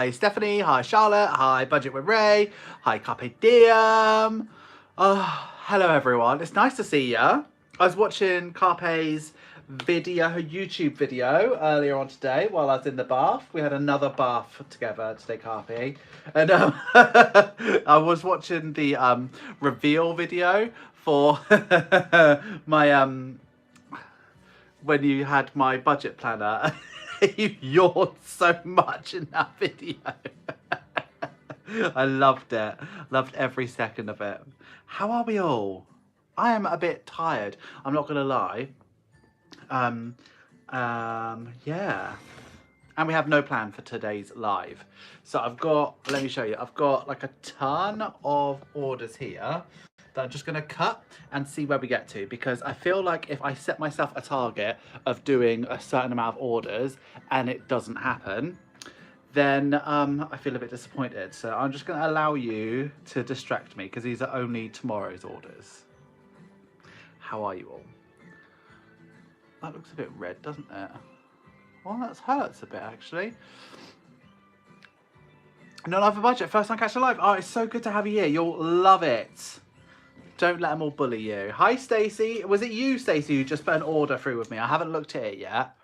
Hi Stephanie, hi Charlotte, hi Budget with Ray, hi Carpe Diem. Hello everyone, it's nice to see ya. I was watching Carpe's video, her YouTube video earlier on today while I was in the bath. We had another bath together today, Carpe. And I was watching the reveal video for my when you had my budget planner. You yawned so much in that video. I loved it. Loved every second of it. How are we all? I am a bit tired. I'm not gonna lie. Yeah. And we have no plan for today's live. So I've got, let me show you. I've got like a ton of orders here that I'm just going to cut and see where we get to, because I feel like if I set myself a target of doing a certain amount of orders and it doesn't happen, then I feel a bit disappointed. So I'm just going to allow you to distract me, because these are only tomorrow's orders. How are you all? That looks a bit red, doesn't it? Well, that hurts a bit, actually. No Live for Budget, first time catch a live. Oh, it's so good to have you here. You'll love it. Don't let them all bully you. Hi, Stacey. Was it you, Stacey, who just put an order through with me? I haven't looked at it yet,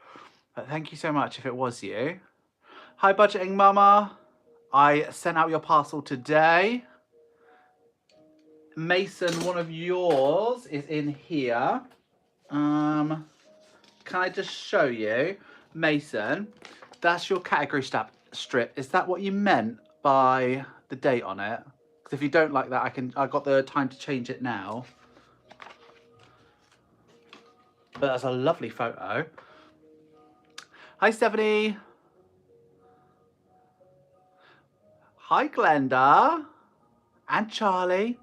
but thank you so much if it was you. Hi, Budgeting Mama. I sent out your parcel today. Mason, one of yours is in here. Can I just show you? Mason, that's your category strip. Is that what you meant by the date on it? Because if you don't like that, I got the time to change it now. But that's a lovely photo. Hi, Stephanie. Hi, Glenda. And Charlie.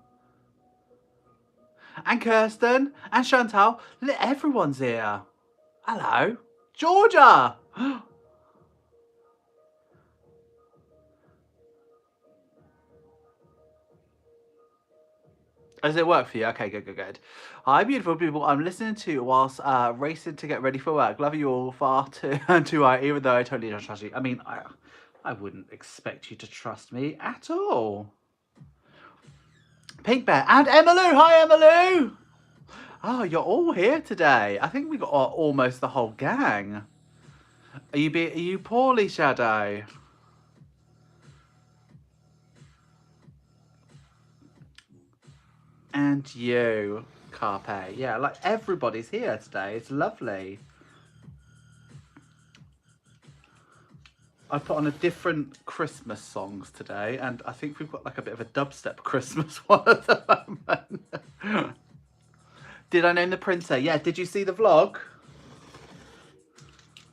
And Kirsten. And Chantal. Everyone's here. Hello. Georgia. Does it work for you? Okay, good, good, good. Hi, beautiful people. I'm listening to whilst racing to get ready for work. Love you all far too high, even though I totally don't trust you. I mean, I wouldn't expect you to trust me at all. Pink Bear and Emmylou. Hi, Emmylou. Oh, you're all here today. I think we got almost the whole gang. Are you poorly, Shadow? And you, Carpe. Yeah, like everybody's here today. It's lovely. I put on a different Christmas songs today, and I think we've got like a bit of a dubstep Christmas one at the moment. Did I name the printer? Yeah, did you see the vlog?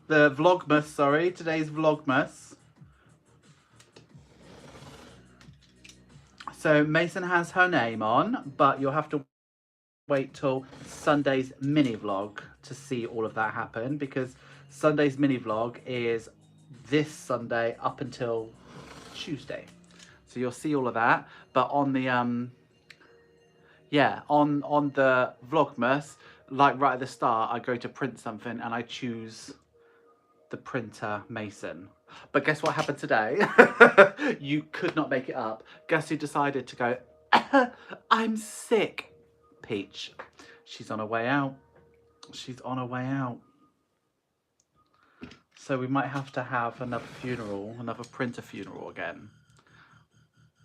The Vlogmas, sorry, today's Vlogmas. So Mason has her name on, but you'll have to wait till Sunday's mini vlog to see all of that happen, because Sunday's mini vlog is this Sunday up until Tuesday. So you'll see all of that. But on the yeah, on the Vlogmas, like right at the start, I go to print something and I choose the printer Mason. But guess what happened today? You could not make it up. Guess who decided to go, I'm sick? Peach. She's on her way out. She's on her way out. So we might have to have another funeral, another printer funeral again.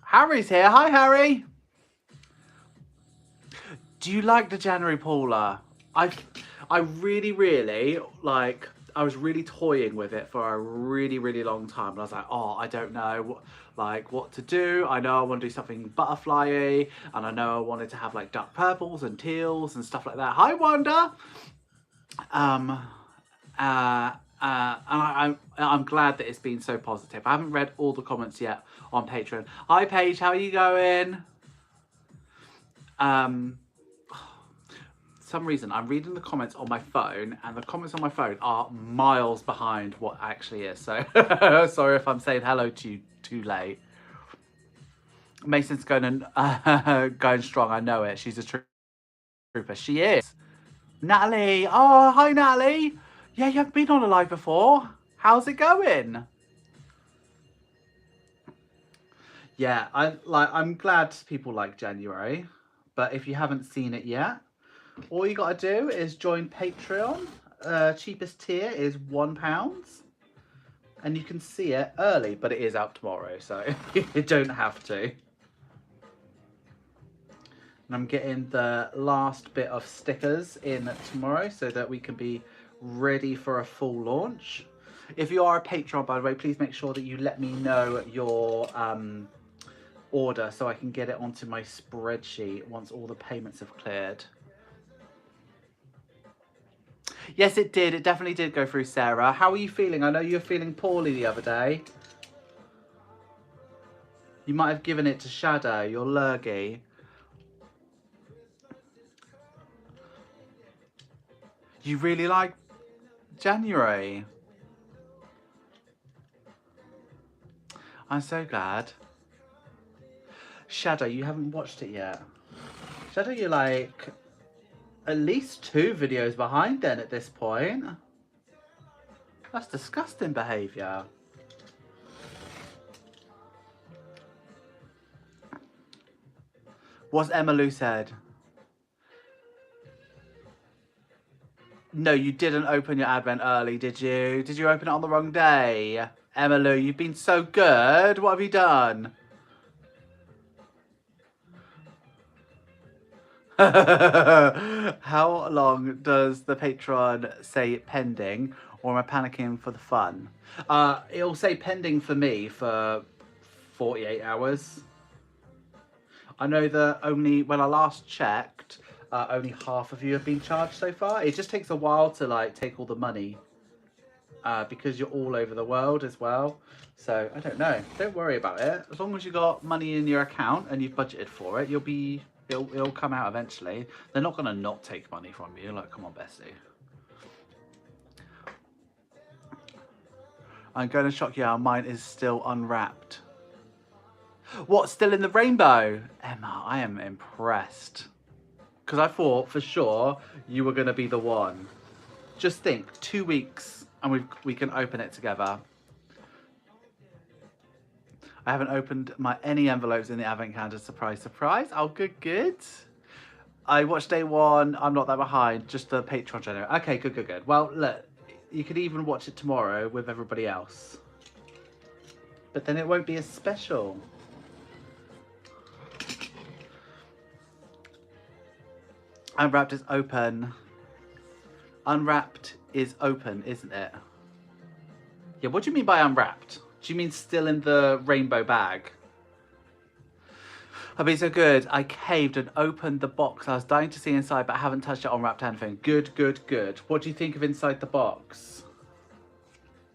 Harry's here. Hi, Harry. Do you like the January Paula? I really like, I was really toying with it for a really long time, and I was like, oh, I don't know what to do. I know I want to do something butterfly-y, and I know I wanted to have like dark purples and teals and stuff like that. Hi, Wanda. And I'm glad that it's been so positive. I haven't read all the comments yet on Patreon. Hi, Paige. How are you going? Some reason I'm reading the comments on my phone, and the comments on my phone are miles behind what actually is, so sorry if I'm saying hello to you too late. Mason's going strong. I know it. She's a trooper. She is. Natalie. Oh, hi, Natalie. Yeah, you haven't been on a live before. How's it going? Yeah, I'm glad people like January, but if you haven't seen it yet, all you gotta do is join Patreon. Cheapest tier is £1, and you can see it early, but it is out tomorrow, so you don't have to. And I'm getting the last bit of stickers in tomorrow so that we can be ready for a full launch. If you are a Patreon, by the way, please make sure that you let me know your order so I can get it onto my spreadsheet once all the payments have cleared. Yes, it did. It definitely did go through, Sarah. How are you feeling? I know you were feeling poorly the other day. You might have given it to Shadow, your lurgy. You really like January? I'm so glad. Shadow, you haven't watched it yet. Shadow, you're like at least 2 videos behind then at this point. That's disgusting behaviour. What's Emma Lou said? No, you didn't open your advent early, did you? Did you open it on the wrong day? Emma Lou, you've been so good. What have you done? How long does the Patreon say pending, or am I panicking for the fun? It'll say pending for me for 48 hours. I know that only when I last checked, only half of you have been charged so far. It just takes a while to like take all the money because you're all over the world as well. So I don't know. Don't worry about it. As long as you got money in your account and you've budgeted for it, it'll come out eventually. They're not gonna not take money from you. Like, come on, Bessie. I'm going to shock you out. Mine is still unwrapped. What, still in the rainbow? Emma, I am impressed. Because I thought for sure you were going to be the one. Just think, 2 weeks and we can open it together. I haven't opened any envelopes in the advent calendar. Surprise, surprise. Oh, good, good. I watched day 1. I'm not that behind. Just the Patreon channel. Okay, good, good, good. Well, look, you could even watch it tomorrow with everybody else. But then it won't be as special. Unwrapped is open. Unwrapped is open, isn't it? Yeah, what do you mean by unwrapped? Do you mean still in the rainbow bag? I've been so good. I caved and opened the box. I was dying to see inside, but I haven't touched it, unwrapped anything. Good, good, good. What do you think of inside the box?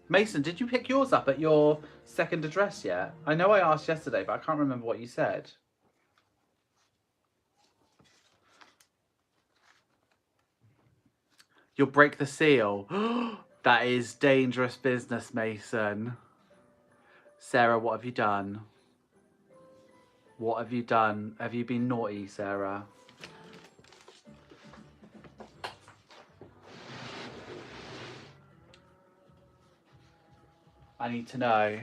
Mason, did you pick yours up at your second address yet? I know I asked yesterday, but I can't remember what you said. You'll break the seal. That is dangerous business, Mason. Sarah, what have you done? What have you done? Have you been naughty, Sarah? I need to know.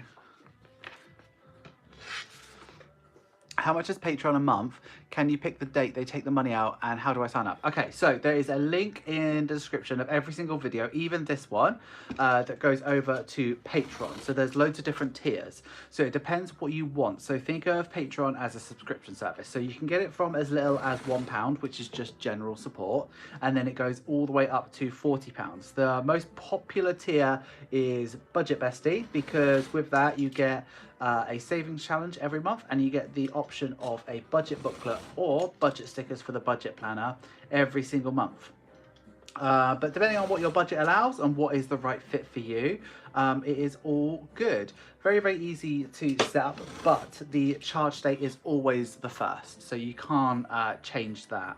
How much is Patreon a month? Can you pick the date they take the money out, and how do I sign up? Okay, so there is a link in the description of every single video, even this one, that goes over to Patreon. So there's loads of different tiers. So it depends what you want. So think of Patreon as a subscription service. So you can get it from as little as £1, which is just general support. And then it goes all the way up to £40. The most popular tier is Budget Bestie, because with that you get a savings challenge every month, and you get the option of a budget booklet or budget stickers for the budget planner every single month. But depending on what your budget allows and what is the right fit for you, it is all good. Very, very easy to set up, but the charge date is always the 1st, so you can't change that.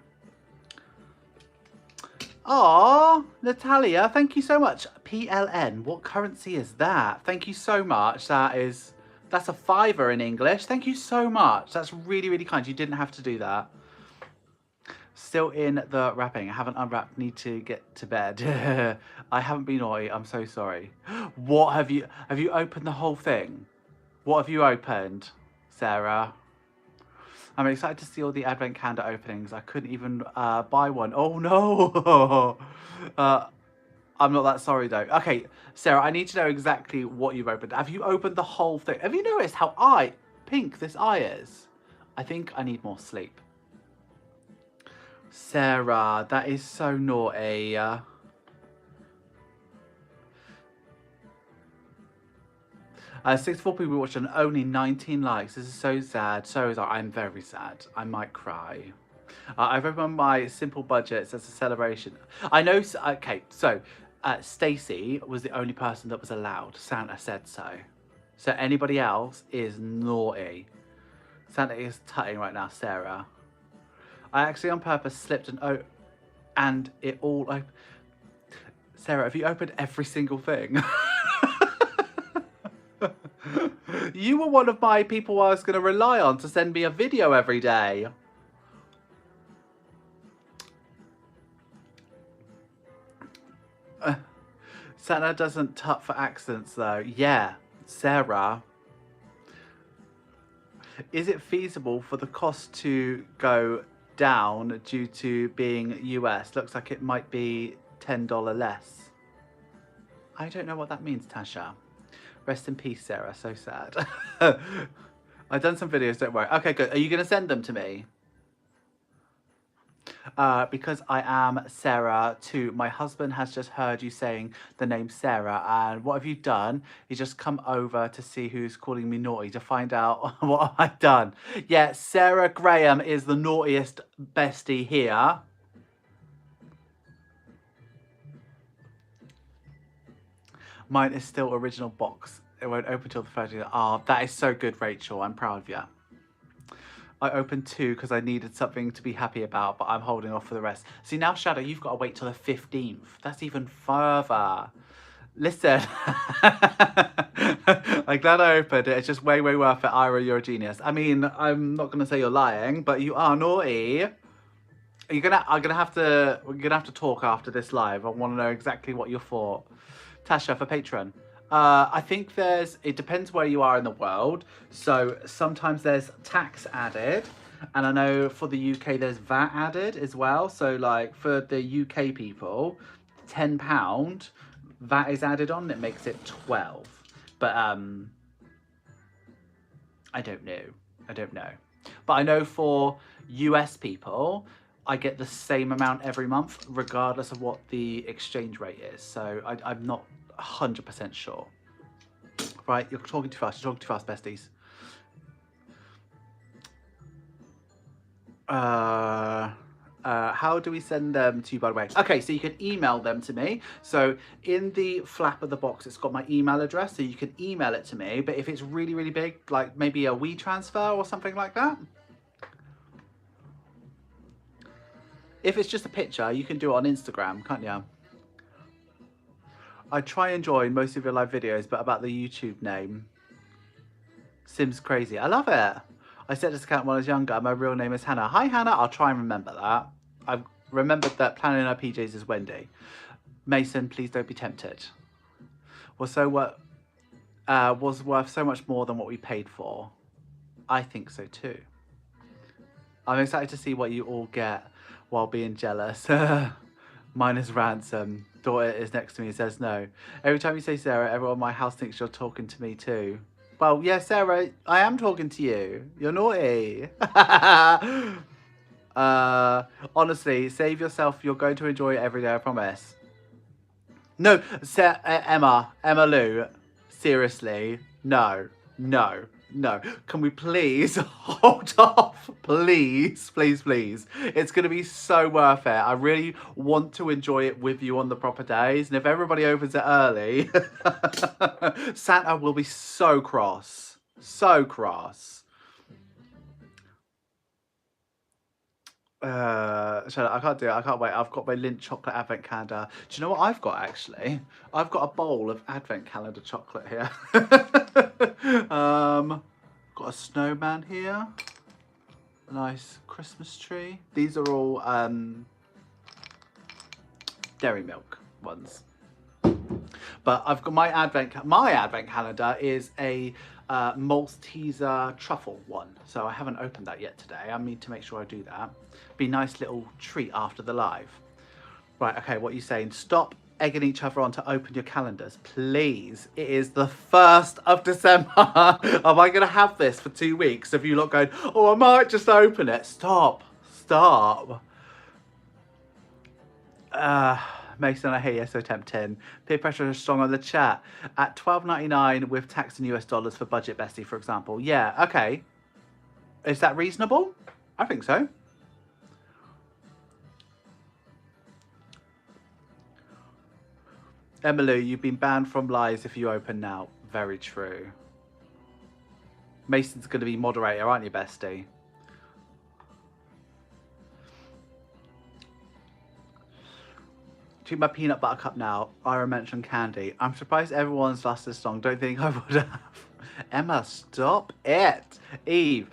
Oh, Natalia, thank you so much. PLN, what currency is that? Thank you so much. That's a £5 in English. Thank you so much. That's really, really kind. You didn't have to do that. Still in the wrapping. I haven't unwrapped. Need to get to bed. I haven't been naughty. I'm so sorry. What have you opened the whole thing? What have you opened? Sarah. I'm excited to see all the advent calendar openings. I couldn't even buy one. Oh no! I'm not that sorry though. Okay, Sarah, I need to know exactly what you've opened. Have you opened the whole thing? Have you noticed how pink this eye is? I think I need more sleep. Sarah, that is so naughty. 64 people watched and only 19 likes. This is so sad. So sad. I'm very sad. I might cry. I've opened my simple budgets as a celebration. I know. Okay, so Stacey was the only person that was allowed. Santa said so. So anybody else is naughty. Santa is tutting right now, Sarah. I actually on purpose slipped and it all opened. Sarah, have you opened every single thing? You were one of my people I was going to rely on to send me a video every day. Santa doesn't tut for accents though. Yeah, Sarah. Is it feasible for the cost to go down due to being US? Looks like it might be $10 less. I don't know what that means, Tasha. Rest in peace, Sarah. So sad. I've done some videos, don't worry. Okay, good. Are you going to send them to me? Because I am Sarah too. My husband has just heard you saying the name Sarah, and what have you done? He's just come over to see who's calling me naughty to find out what I've done. Yeah, Sarah Graham is the naughtiest bestie here. Mine is still original box. It won't open till the 30th. Oh, that is so good, Rachel. I'm proud of you. I opened 2 because I needed something to be happy about, but I'm holding off for the rest. See, now, Shadow, you've got to wait till the 15th. That's even further. Listen. I'm glad I opened it. It's just way, way worth it. Ira, you're a genius. I mean, I'm not going to say you're lying, but you are naughty. We're gonna have to talk after this live. I want to know exactly what you thought. Tasha, for Patreon. I think it depends where you are in the world. So sometimes there's tax added. And I know for the UK, there's VAT added as well. So like for the UK people, £10 VAT is added on. It makes it 12. But I don't know. But I know for US people, I get the same amount every month, regardless of what the exchange rate is. So I'm not 100% sure. Right, you're talking too fast. Besties. How do we send them to you, by the way? Okay, so you can email them to me. So in the flap of the box, it's got my email address, so you can email it to me. But if it's really, really big, like maybe a WeTransfer or something like that, if it's just a picture, you can do it on Instagram, can't you? I try and join most of your live videos, but about the YouTube name. Sims Crazy. I love it. I set this account when I was younger. My real name is Hannah. Hi, Hannah. I'll try and remember that. I've remembered that planning our PJs is Wendy. Mason, please don't be tempted. Was worth so much more than what we paid for. I think so too. I'm excited to see what you all get while being jealous. Mine is Ransom. Daughter is next to me and says no. Every time you say Sarah, everyone in my house thinks you're talking to me too. Well, yeah, Sarah, I am talking to you. You're naughty. Honestly, save yourself. You're going to enjoy it every day, I promise. No, Emma Lou, seriously, no. Can we please hold off? Please. It's going to be so worth it. I really want to enjoy it with you on the proper days. And if everybody opens it early, Santa will be so cross. Shut up, I can't do it. I can't wait. I've got my Lindt chocolate advent calendar. Do you know what I've got actually? I've got a bowl of advent calendar chocolate here. Got a snowman here. A nice Christmas tree. These are all dairy milk ones. But I've got my advent calendar is a Malteser truffle one. So I haven't opened that yet today. I need to make sure I do that. Be a nice little treat after the live. Right, okay, what are you saying? Stop egging each other on to open your calendars, please. It is the 1st of December. Am I going to have this for 2 weeks? If you lot going, oh, I might just open it. Stop. Stop. Mason, I hate you, so tempting. Peer pressure is strong on the chat. At $12.99 with tax in US dollars for budget bestie, for example. Yeah, okay. Is that reasonable? I think so. Emily, you've been banned from lives if you open now. Very true. Mason's going to be moderator, aren't you, bestie? Drink my peanut butter cup now. Ira mentioned candy. I'm surprised everyone's lost this song. Don't think I would have. Emma, stop it. Eve.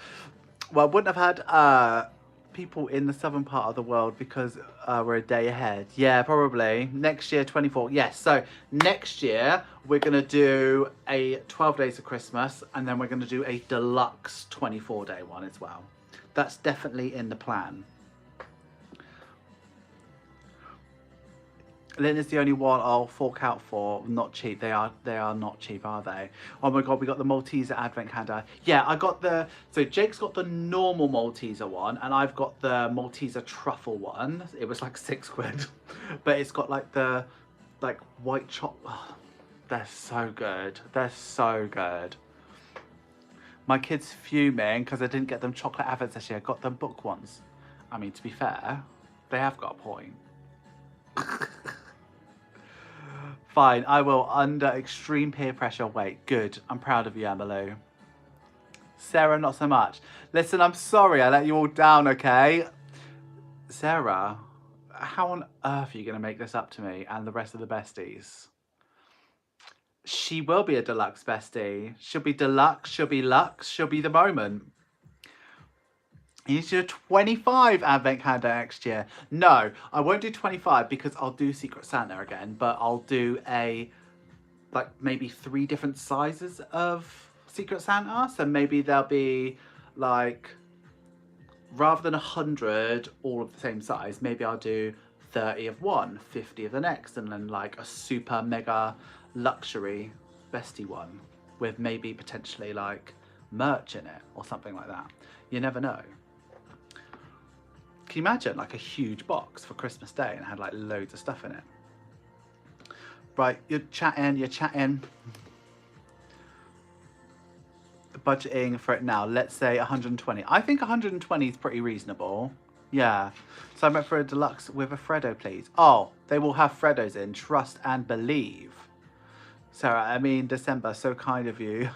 Well, I wouldn't have had people in the southern part of the world because we're a day ahead. Yeah, probably. Next year, 24. Yes, so next year we're going to do a 12 Days of Christmas and then we're going to do a deluxe 24-day one as well. That's definitely in the plan. Lynn is the only one I'll fork out for. Not cheap. They are not cheap, are they? Oh my god, we got the Malteser Advent Calendar. Yeah, I got the... So Jake's got the normal Malteser one, and I've got the Malteser Truffle one. It was like £6. But it's got like the... like white chocolate. Oh, they're so good. They're so good. My kids fuming because I didn't get them chocolate advents this year. I got them book ones. I mean, to be fair, they have got a point. Fine, I will, under extreme peer pressure, wait. Good, I'm proud of you, Emily. Sarah, not so much. Listen, I'm sorry I let you all down, okay? Sarah, how on earth are you going to make this up to me and the rest of the besties? She will be a deluxe bestie. She'll be deluxe, she'll be luxe, she'll be the moment. You need to do 25 Advent Calendar next year. No, I won't do 25 because I'll do Secret Santa again, but I'll do like maybe 3 different sizes of Secret Santa. So maybe there'll be like, rather than 100 all of the same size, maybe I'll do 30 of one, 50 of the next, and then like a super mega luxury bestie one with maybe potentially like merch in it or something like that. You never know. Can you imagine like a huge box for Christmas Day and had like loads of stuff in it? Right, you're chatting. Budgeting for it now, let's say 120. I think 120 is pretty reasonable. Yeah. So I went for a deluxe with a Freddo, please. Oh, they will have Freddos in, trust and believe. Sarah, I mean, December, so kind of you.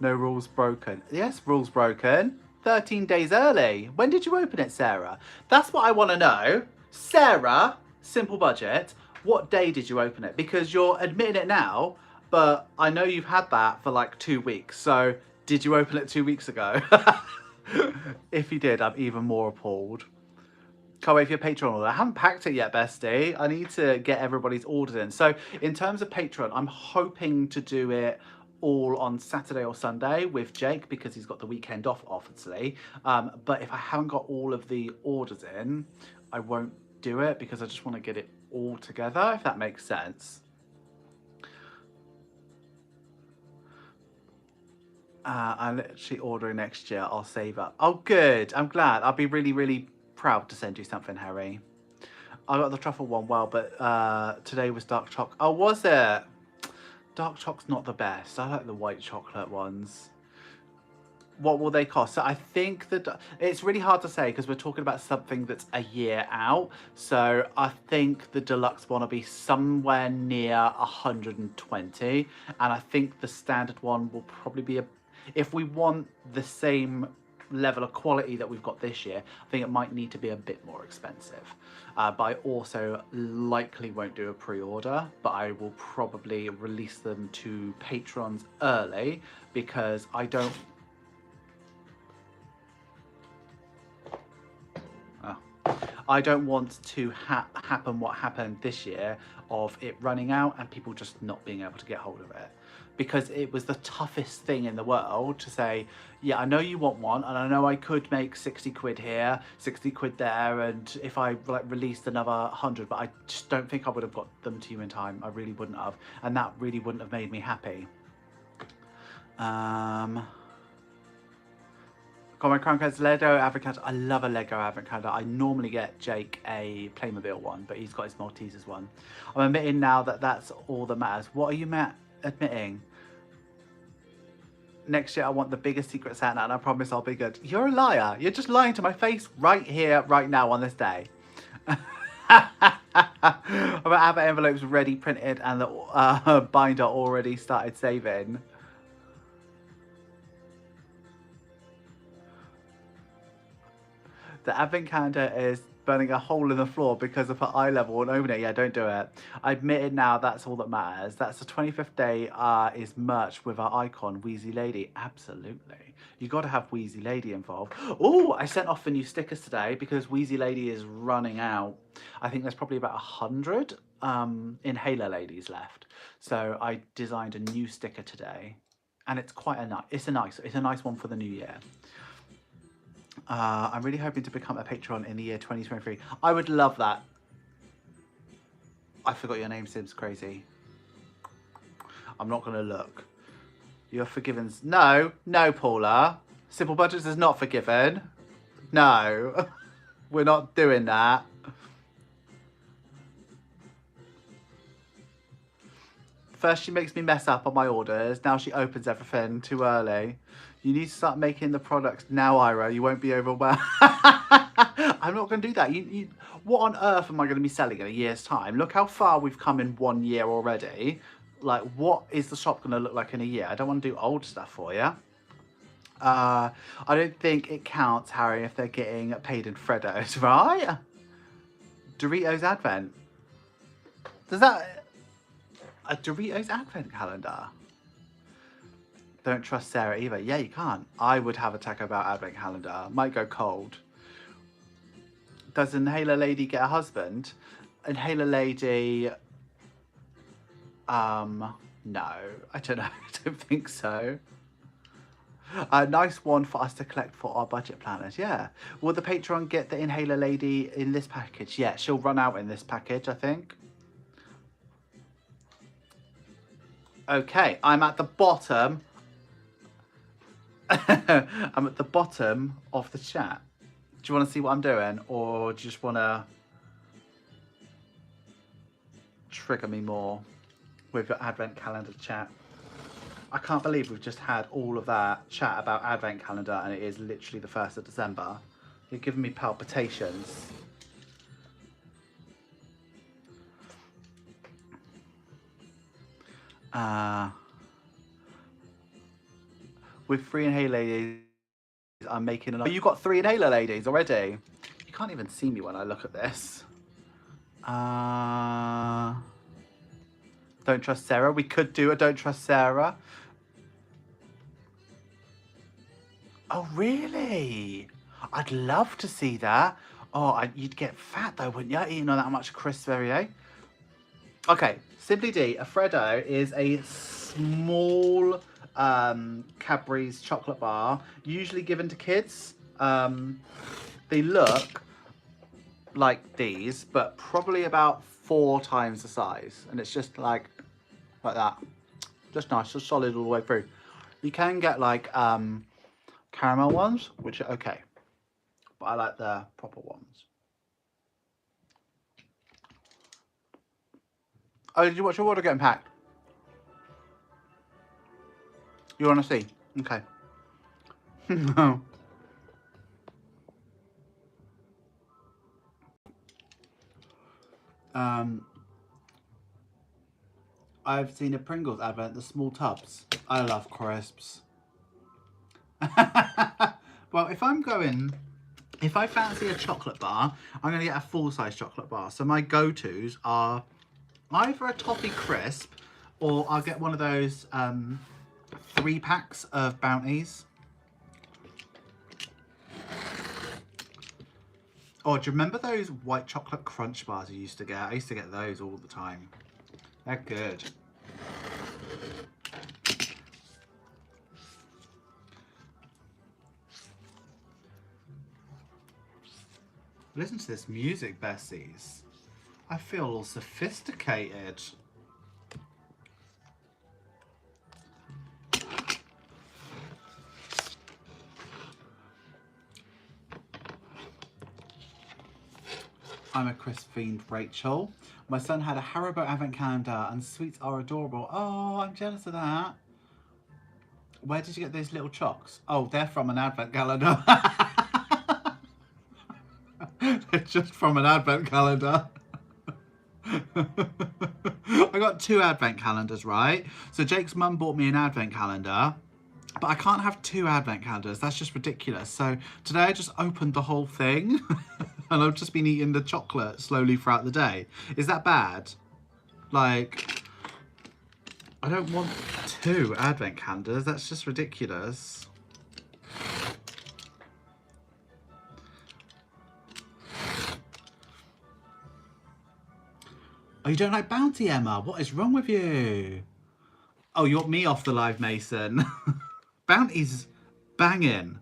No rules broken. Yes, rules broken. 13 days early. When did you open it, Sarah? That's what I want to know. Sarah, simple budget, what day did you open it? Because you're admitting it now, but I know you've had that for like 2 weeks. So did you open it 2 weeks ago? If you did, I'm even more appalled. Can't wait for your Patreon order. I haven't packed it yet, bestie. I need to get everybody's orders in. So in terms of Patreon, I'm hoping to do it all on Saturday or Sunday with Jake because he's got the weekend off, obviously. But if I haven't got all of the orders in, I won't do it because I just want to get it all together, if that makes sense. I'm literally ordering next year. I'll save up. Oh, good. I'm glad. I'll be really, really proud to send you something, Harry. I got the truffle one well, but today was dark chocolate. Oh, was it? Dark chocolate's not the best. I like the white chocolate ones. What will they cost? So I think that it's really hard to say because we're talking about something that's a year out. So I think the deluxe one will be somewhere near 120. And I think the standard one will probably be if we want the same level of quality that we've got this year, I think it might need to be a bit more expensive. But I also likely won't do a pre-order, but I will probably release them to patrons early because I don't... I don't want to happen what happened this year of it running out and people just not being able to get hold of it. because it was the toughest thing in the world to say, yeah, I know you want one, and I know I could make 60 quid here, 60 quid there, and if I like released another 100, but I just don't think I would have got them to you in time. I really wouldn't have, and that really wouldn't have made me happy. Got my Crown Codes Lego advent calendar. I love a Lego advent calendar. I normally get Jake a Playmobil one, but he's got his Maltesers one. I'm admitting now that that's all that matters. What are you admitting? Next year I want the biggest Secret Santa, and I promise I'll be good. You're a liar. You're just lying to my face right here, right now on this day. I've got envelopes ready printed and the binder already started saving. The advent calendar is burning a hole in the floor because of her eye level and open it. Yeah, don't do it. I admit it now, that's all that matters. That's the 25th day is merch with our icon, Wheezy Lady. Absolutely. You got to have Wheezy Lady involved. Oh, I sent off the new stickers today because Wheezy Lady is running out. I think there's probably about 100 Inhaler Ladies left. So I designed a new sticker today, and it's quite it's a nice one for the new year. I'm really hoping to become a patron in the year 2023. I would love that. I forgot your name, Sims Crazy. I'm not going to look. You're forgiven. No, Paula. Simple Budgets is not forgiven. No, we're not doing that. First she makes me mess up on my orders. Now she opens everything too early. You need to start making the products now, Ira. You won't be overwhelmed. I'm not going to do that. What on earth am I going to be selling in a year's time? Look how far we've come in 1 year already. Like, what is the shop going to look like in a year? I don't want to do old stuff for you. I don't think it counts, Harry, if they're getting paid in Freddos, right? Doritos Advent. Does that... A Doritos Advent calendar? Don't trust Sarah either. Yeah, you can't. I would have a Taco Bell Advent calendar. Might go cold. Does Inhaler Lady get a husband? Inhaler Lady... no. I don't know. I don't think so. A nice one for us to collect for our budget planners. Yeah. Will the Patreon get the Inhaler Lady in this package? Yeah, she'll run out in this package, I think. Okay, I'm at the bottom. I'm at the bottom of the chat. Do you want to see what I'm doing, or do you just want to trigger me more with your advent calendar chat? I can't believe we've just had all of that chat about advent calendar and it is literally the 1st of December. You're giving me palpitations. With 3 Inhaler Ladies, I'm making another. Oh, you got 3 Inhaler Ladies already? You can't even see me when I look at this. Don't trust Sarah. We could do a Don't Trust Sarah. Oh, really? I'd love to see that. Oh, you'd get fat though, wouldn't you? Eating on that much crisp every day. Okay, Simply D, a Freddo is a small Cadbury's chocolate bar, usually given to kids. They look like these, but probably about 4 times the size. And it's just like that. Just nice, just solid all the way through. You can get like caramel ones, which are okay. But I like the proper ones. Oh, did you watch your order getting packed? You want to see? Okay. I've seen a Pringles advert, the small tubs. I love crisps. Well, if I fancy a chocolate bar, I'm going to get a full-size chocolate bar. So my go-tos are either a toffee crisp, or I'll get one of those 3 packs of Bounties. Oh, do you remember those white chocolate crunch bars you used to get? I used to get those all the time. They're good. Listen to this music, Bessies. I feel all sophisticated. I'm a crisp fiend, Rachel. My son had a Haribo advent calendar and sweets are adorable. Oh, I'm jealous of that. Where did you get those little chocks? Oh, they're from an advent calendar. They're just from an advent calendar. I got 2 advent calendars, right? So Jake's mum bought me an advent calendar, but I can't have 2 advent calendars. That's just ridiculous. So today I just opened the whole thing and I've just been eating the chocolate slowly throughout the day. Is that bad? Like, I don't want 2 advent calendars. That's just ridiculous. Oh, you don't like Bounty, Emma? What is wrong with you? Oh, you want me off the live, Mason? Bounty's banging.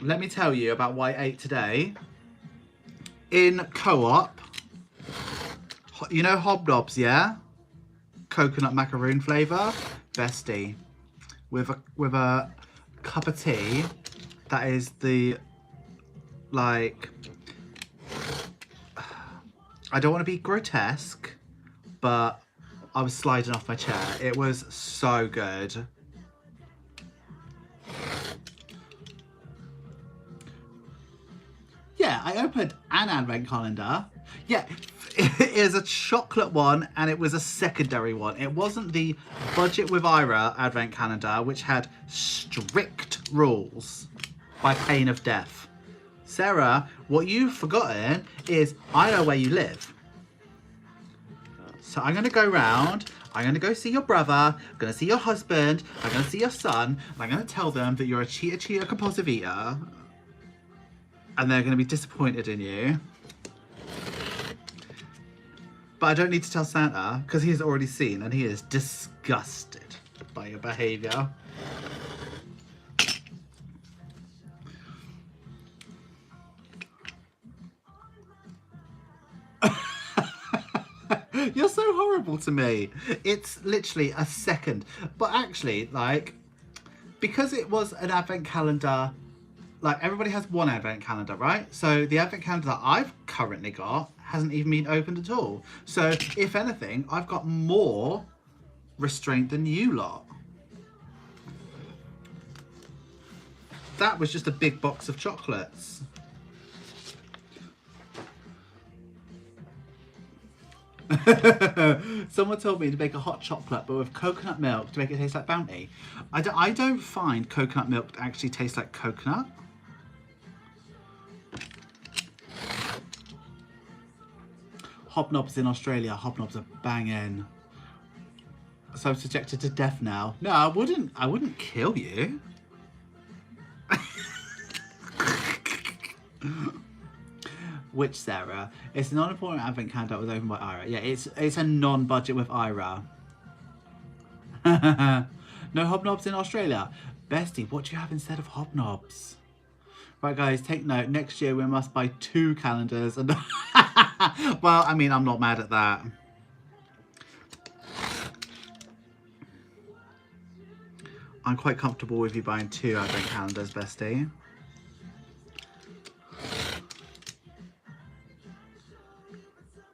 Let me tell you about what I ate today. In Co-op, you know Hobnobs, yeah? Coconut macaroon flavour, bestie. With a cup of tea. That is the, like, I don't want to be grotesque, but I was sliding off my chair. It was so good. Yeah, I opened an advent calendar. Yeah, it is a chocolate one and it was a secondary one. It wasn't the Budget with Ira advent calendar, which had strict rules by pain of death. Sarah, what you've forgotten is I know where you live. So I'm going to go round, I'm going to go see your brother, I'm going to see your husband, I'm going to see your son, and I'm going to tell them that you're a cheater, compulsive eater. And they're going to be disappointed in you. But I don't need to tell Santa, because he has already seen and he is disgusted by your behaviour. You're so horrible to me. It's literally a second. But actually, like, because it was an advent calendar, like, everybody has one advent calendar, right? So the advent calendar that I've currently got hasn't even been opened at all. So if anything, I've got more restraint than you lot. That was just a big box of chocolates. Someone told me to make a hot chocolate but with coconut milk to make it taste like Bounty. I don't find coconut milk to actually taste like coconut. Hobnobs in Australia. Hobnobs are banging. So I'm subjected to death now. No, I wouldn't kill you. Which Sarah? It's a non-important advent calendar that was opened by Ira. Yeah, it's a non-budget with Ira. No hobnobs in Australia. Bestie, what do you have instead of hobnobs? Right, guys, take note. Next year we must buy 2 calendars. And well, I mean, I'm not mad at that. I'm quite comfortable with you buying 2 advent calendars, bestie.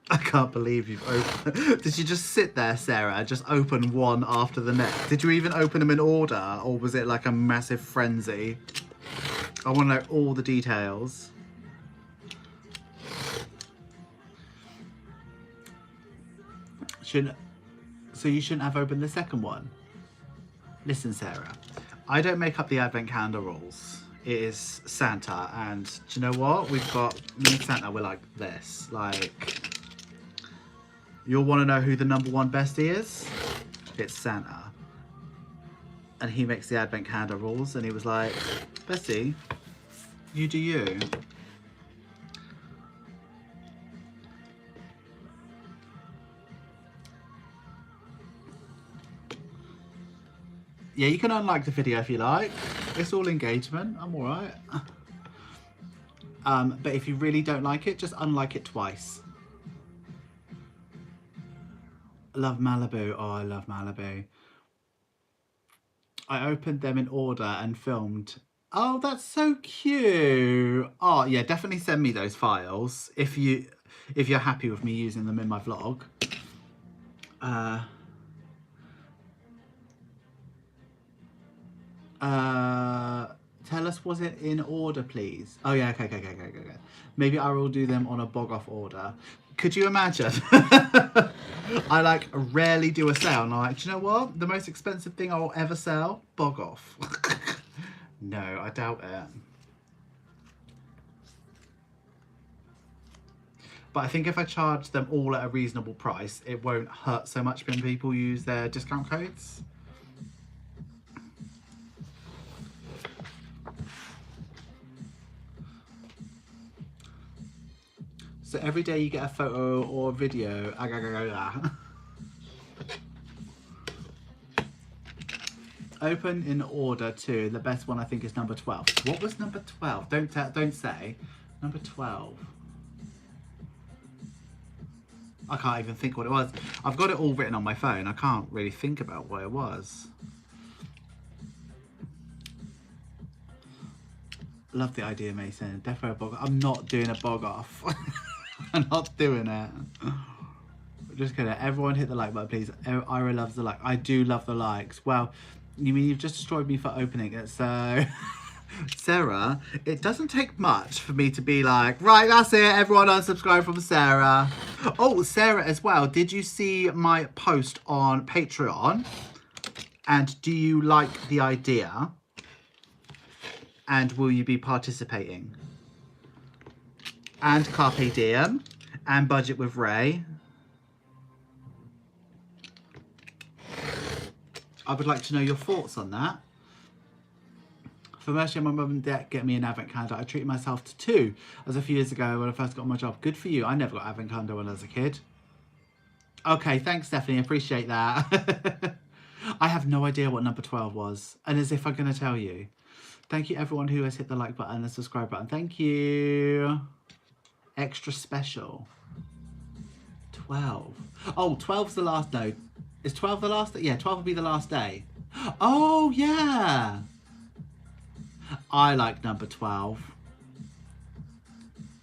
I can't believe you've opened. Did you just sit there, Sarah, and just open one after the next? Did you even open them in order, or was it like a massive frenzy? I want to know all the details. So you shouldn't have opened the second one? Listen, Sarah, I don't make up the advent calendar rules. It is Santa, and do you know what? We've got, me and Santa, we're like this. Like, you'll want to know who the #1 bestie is? It's Santa. And he makes the advent calendar rules, and he was like, Bestie, you do you. Yeah, you can unlike the video if you like. It's all engagement. I'm alright. But if you really don't like it, just unlike it twice. Love Malibu. Oh, I love Malibu. I opened them in order and filmed. Oh, that's so cute. Oh, yeah, definitely send me those files if you're happy with me using them in my vlog. Tell us, was it in order, please? Oh yeah, okay. Maybe I will do them on a bog off order. Could you imagine? I like rarely do a sale and I'm like, do you know what? The most expensive thing I will ever sell? Bog off. No, I doubt it. But I think if I charge them all at a reasonable price, it won't hurt so much when people use their discount codes. So every day you get a photo or video. Open in order too. The best one I think is number 12. What was number 12? Don't say. Number 12. I can't even think what it was. I've got it all written on my phone. I can't really think about what it was. Love the idea, Mason. Defo bog. I'm not doing a bog off. I'm not doing it. I'm just gonna. Everyone hit the like button, please. Ira loves the like. I do love the likes. Well, you mean you've just destroyed me for opening it? So, Sarah, it doesn't take much for me to be like, right, that's it. Everyone unsubscribe from Sarah. Oh, Sarah as well. Did you see my post on Patreon? And do you like the idea? And will you be participating? And Carpe Diem. And Budget with Ray. I would like to know your thoughts on that. For most year, my mum and dad get me an advent calendar. I treated myself to 2 as a few years ago when I first got my job. Good for you. I never got advent calendar when I was a kid. Okay, thanks, Stephanie. I appreciate that. I have no idea what number 12 was. And as if I'm going to tell you. Thank you, everyone who has hit the like button and the subscribe button. Thank you. Extra special. 12. Oh, 12's the last. No. Is 12 the last? Yeah, 12 will be the last day. Oh, yeah. I like number 12.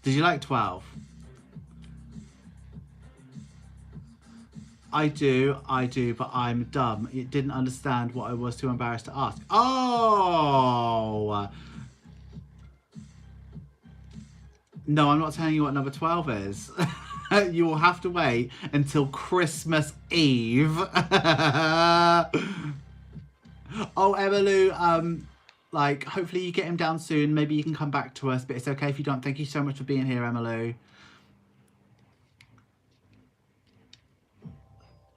Did you like 12? I do, but I'm dumb. It didn't understand what I was too embarrassed to ask. Oh! No, I'm not telling you what number 12 is. You will have to wait until Christmas Eve. Oh, Emmalou, like, hopefully you get him down soon. Maybe you can come back to us, but it's okay if you don't. Thank you so much for being here, Emmalou.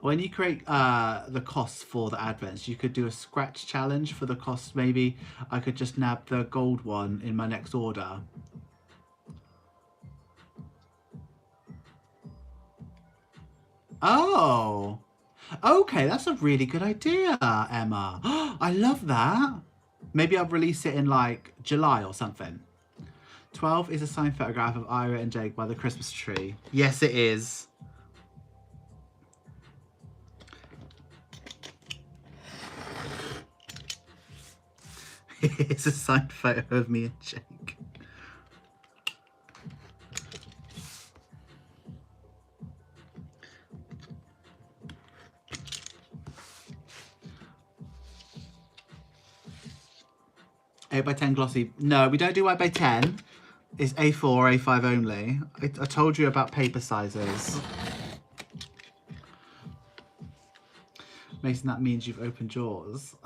When you create the costs for the advents, you could do a scratch challenge for the costs. Maybe I could just nab the gold one in my next order. Oh, okay, that's a really good idea, Emma. I love that. Maybe I'll release it in like July or something. 12 is a signed photograph of Ira and Jake by the Christmas tree. Yes, it is. It's a signed photo of me and Jake. Eight by 10 glossy. No, we don't do 8 by 10. It's A4 or A5 only. I told you about paper sizes. Mason, that means you've opened yours.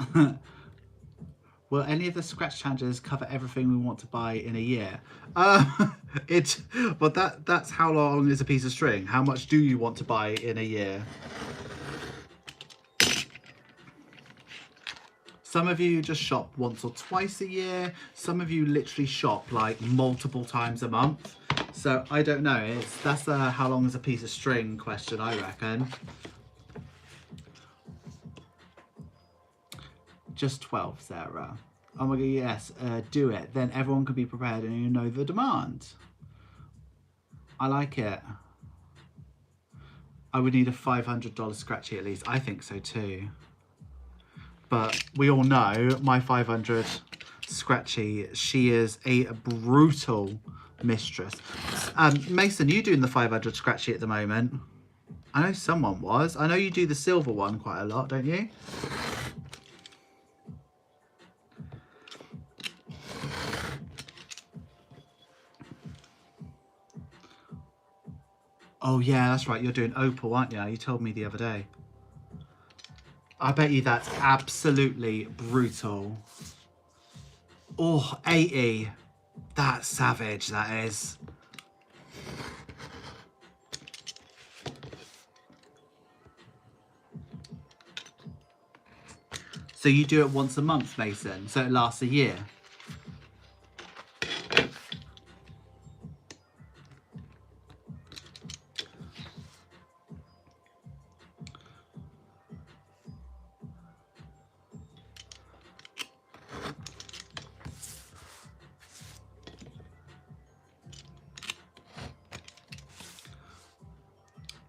Will any of the scratch challenges cover everything we want to buy in a year? But that's how long is a piece of string. How much do you want to buy in a year? Some of you just shop once or twice a year. Some of you literally shop like multiple times a month. So I don't know. That's a how long is a piece of string question, I reckon. Just 12, Sarah. Oh my god, yes, do it. Then everyone can be prepared and you know the demand. I like it. I would need a $500 scratchy at least. I think so too. But we all know my 500 scratchy, she is a brutal mistress. Mason, you doing the 500 scratchy at the moment? I know someone was. I know you do the silver one quite a lot, don't you? Oh yeah, that's right. You're doing opal, aren't you? You told me the other day. I bet you that's absolutely brutal. Oh, 80. That's savage, that is. So you do it once a month, Mason, so it lasts a year?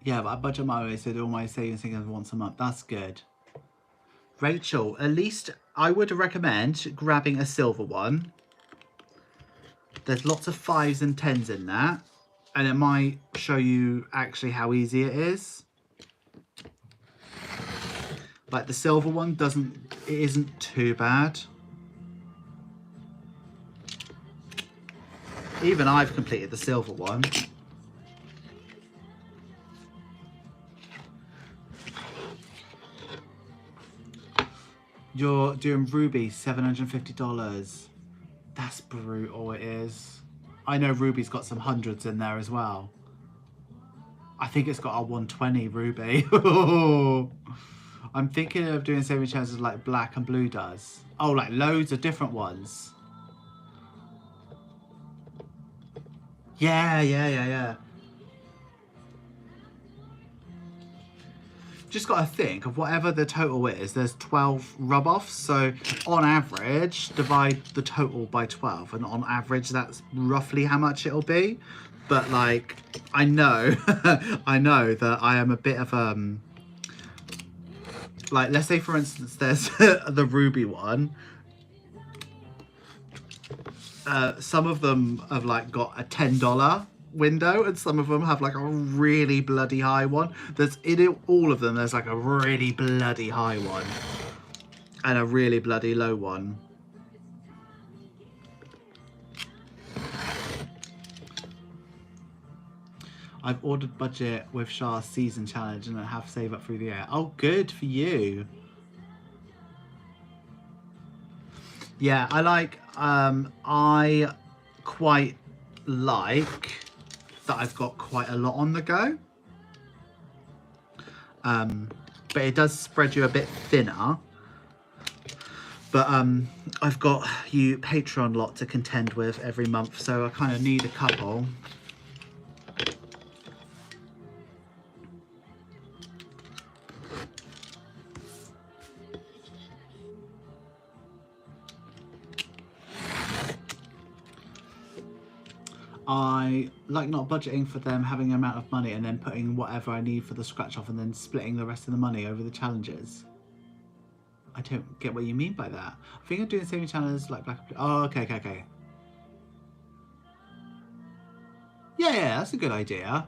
Yeah, but I budget my way, so do all my savings things once a month. That's good. Rachel, at least I would recommend grabbing a silver one. There's lots of 5s and 10s in that, and it might show you actually how easy it is. Like the silver one isn't too bad. Even I've completed the silver one. You're doing Ruby, $750. That's brutal, it is. I know Ruby's got some hundreds in there as well. I think it's got a 120 Ruby. I'm thinking of doing saving chances like black and blue does. Oh, like loads of different ones. Yeah. Just got to think of whatever the total is. There's 12 rub-offs, so on average, divide the total by 12, and on average, that's roughly how much it'll be. But like, I know, I know that I am a bit of like, let's say for instance, there's the Ruby one. Some of them have like got a $10 window, and some of them have like a really bloody high one. There's in all of them, there's like a really bloody high one and a really bloody low one. I've ordered budget with Shah's season challenge and I have save up through the year. Oh, good for you. Yeah, I quite like that I've got quite a lot on the go. But it does spread you a bit thinner. But I've got you Patreon lot to contend with every month, so I kind of need a couple. I like not budgeting for them having an amount of money and then putting whatever I need for the scratch off and then splitting the rest of the money over the challenges. I don't get what you mean by that. I think I'm doing the same challenges like black. Oh, okay. Yeah, that's a good idea.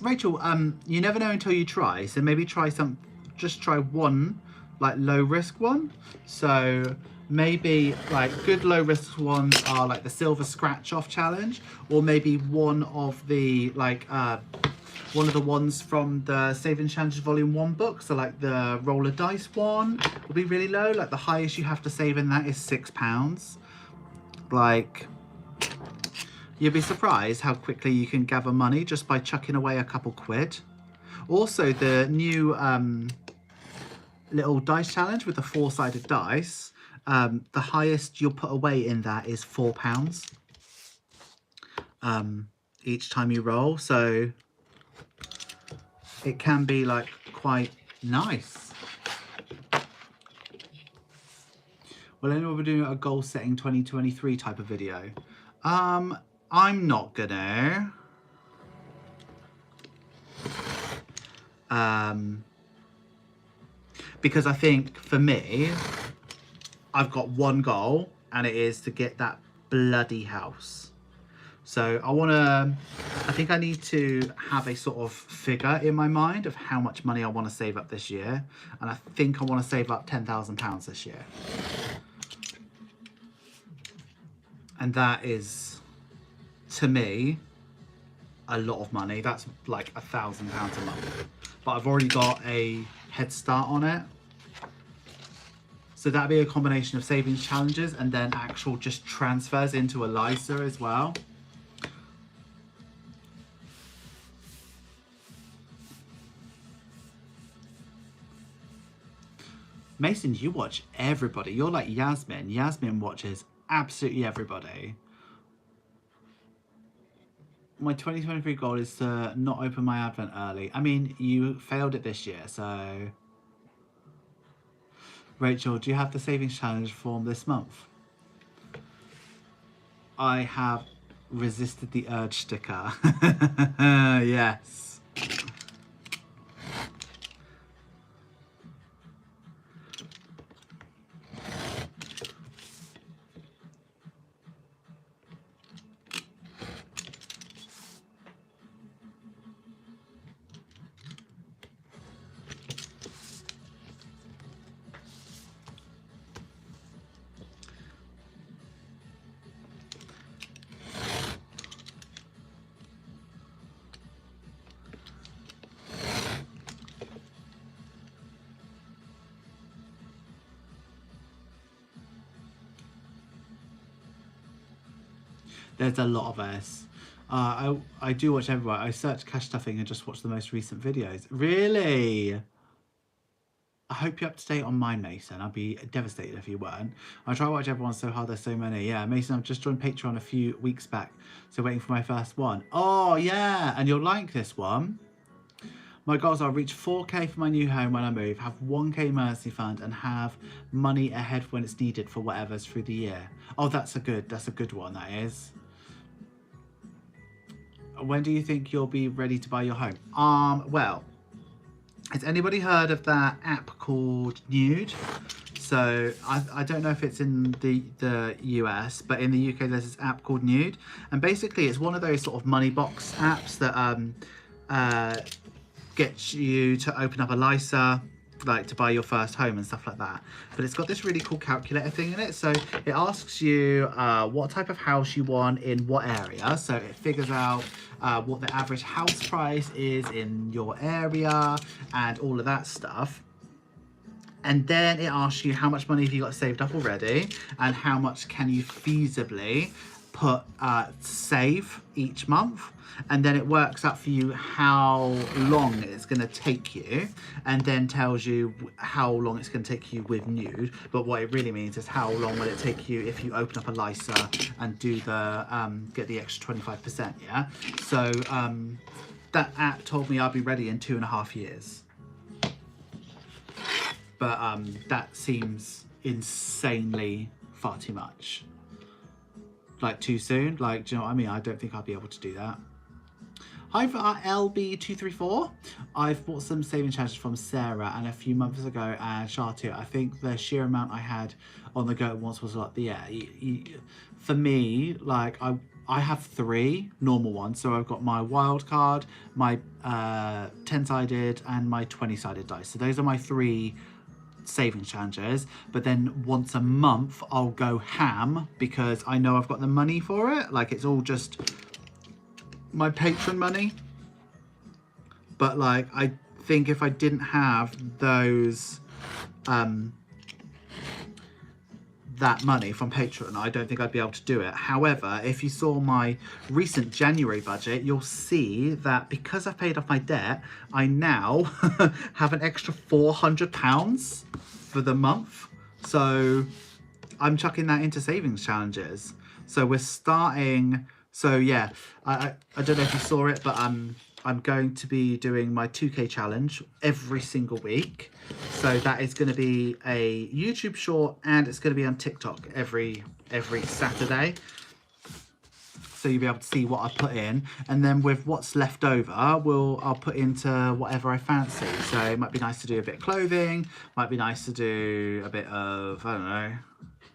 Rachel, you never know until you try, so maybe just try one, like low risk one. So maybe like good low risk ones are like the silver scratch off challenge, or maybe one of the like one of the ones from the Saving Challenges Volume 1 book. So like the roller dice one will be really low. Like the highest you have to save in that is £6. Like, you'd be surprised how quickly you can gather money just by chucking away a couple quid. Also, the new little dice challenge with the 4-sided dice, the highest you'll put away in that is £4 each time you roll. So it can be like quite nice. Will anyone be doing a goal setting 2023 type of video? I'm not gonna. Because I think for me, I've got one goal, and it is to get that bloody house. So I think I need to have a sort of figure in my mind of how much money I want to save up this year. And I think I want to save up £10,000 this year. And that is, to me, a lot of money. That's like £1,000 a month. But I've already got a head start on it. So that'd be a combination of savings challenges and then actual just transfers into Eliza as well. Mason, you watch everybody. You're like Yasmin. Yasmin watches absolutely everybody. My 2023 goal is to not open my advent early. I mean, you failed it this year, so... Rachel, do you have the savings challenge form this month? I have resisted the urge sticker. Yes. There's a lot of us. I do watch everywhere. I search cash stuffing and just watch the most recent videos. Really? I hope you're up to date on mine, Mason. I'd be devastated if you weren't. I try to watch everyone so hard, there's so many. Yeah, Mason, I've just joined Patreon a few weeks back, so waiting for my first one. Oh, yeah, and you'll like this one. My goals are reach 4k for my new home when I move, have 1k emergency fund, and have money ahead when it's needed for whatever's through the year. Oh, that's a good one, that is. When do you think you'll be ready to buy your home? Well, has anybody heard of that app called Nude? So I don't know if it's in the US, but in the UK there's this app called Nude, and basically it's one of those sort of money box apps that gets you to open up a LISA, like to buy your first home and stuff like that. But it's got this really cool calculator thing in it, so it asks you what type of house you want in what area, so it figures out what the average house price is in your area and all of that stuff. And then it asks you how much money have you got saved up already and how much can you feasibly save each month. And then it works out for you how long it's going to take you, and then tells you how long it's going to take you with Nude. But what it really means is how long will it take you if you open up a LISA and do the get the extra 25%. Yeah. So that app told me I'd be ready in 2.5 years. But that seems insanely far too much. Like too soon. Like, do you know what I mean? I don't think I'll be able to do that. Hi for our LB234. I've bought some saving challenges from Sarah and a few months ago and Charlotte too. I think the sheer amount I had on the go once was like, yeah, for me, like I have 3 normal ones. So I've got my wild card, my 10-sided and my 20-sided dice. So those are my 3 savings challenges. But then once a month I'll go ham because I know I've got the money for it. Like it's all just my patron money. But like I think if I didn't have those that money from Patreon, I don't think I'd be able to do it. However, if you saw my recent January budget, you'll see that because I've paid off my debt, I now have an extra £400 for the month. So I'm chucking that into savings challenges. So we're starting. So yeah, I don't know if you saw it, but I'm going to be doing my 2K challenge every single week. So that is going to be a YouTube short, and it's going to be on TikTok every Saturday. So you'll be able to see what I put in, and then with what's left over, I'll put into whatever I fancy. So it might be nice to do a bit of clothing, might be nice to do a bit of, I don't know,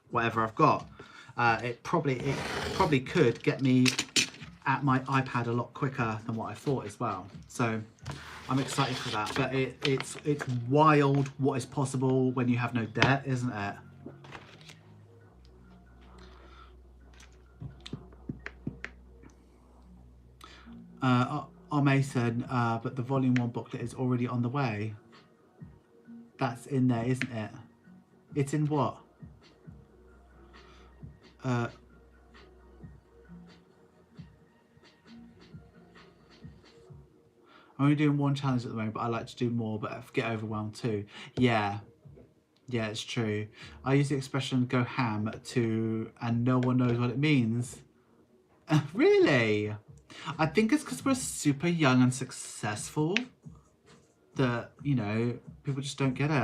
whatever I've got. It probably could get me at my iPad a lot quicker than what I thought as well. So I'm excited for that. But it's wild what is possible when you have no debt, isn't it? Mason, but the volume 1 booklet is already on the way. That's in there, isn't it? It's in what? I'm only doing 1 challenge at the moment, but I like to do more, but I get overwhelmed too. Yeah, it's true. I use the expression go ham and no one knows what it means. Really? I think it's because we're super young and successful that, you know, people just don't get it.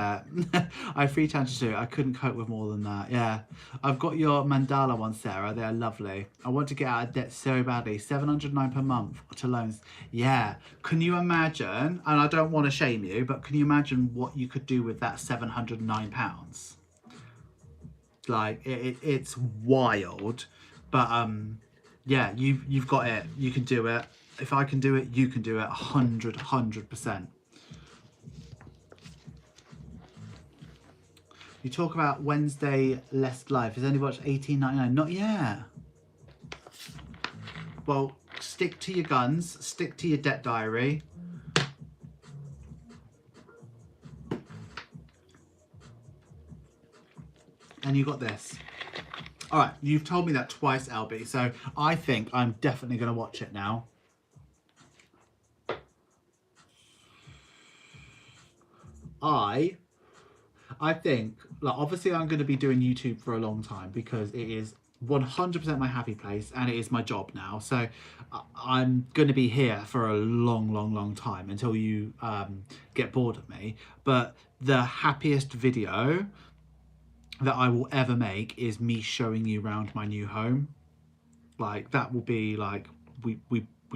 I have 3 challenges to do. I couldn't cope with more than that. Yeah. I've got your mandala one, Sarah. They are lovely. I want to get out of debt so badly. $709 per month to loans. Yeah. Can you imagine, and I don't want to shame you, but can you imagine what you could do with that £709? Like, it's wild. But, yeah, you've got it. You can do it. If I can do it, you can do it. 100%. You talk about Wednesday Less Life. Has anybody watched 1899? Not yet. Well, stick to your guns. Stick to your debt diary. And you got this. All right, you've told me that twice, LB, so I think I'm definitely going to watch it now. I think, like, obviously I'm going to be doing YouTube for a long time because it is 100% my happy place and it is my job now. So I'm going to be here for a long time until you get bored of me. But the happiest video that I will ever make is me showing you around my new home. Like, that will be like, we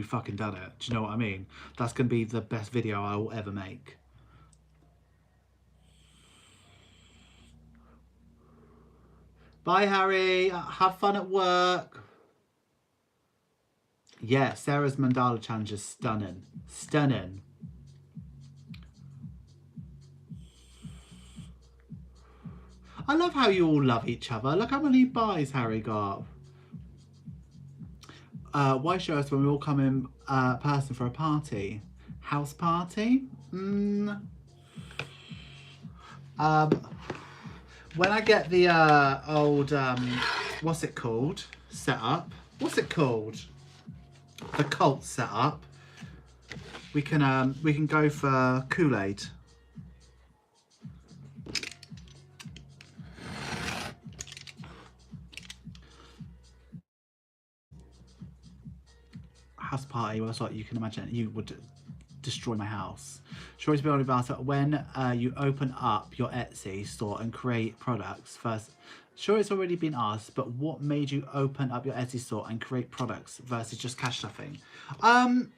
fucking done it. Do you know what I mean? That's going to be the best video I will ever make. Bye, Harry. Have fun at work. Yeah, Sarah's mandala challenge is stunning. Stunning. I love how you all love each other. Look how many buys Harry got. Why show us when we all come in person for a party? House party? When I get the old, what's it called? Set up. What's it called? The cult set up. We can go for Kool-Aid. House party, well, so you can imagine you would destroy my house. Sure, to be about it when you open up your Etsy store and create products first. Sure, it's already been asked, but what made you open up your Etsy store and create products versus just cash stuffing? I'm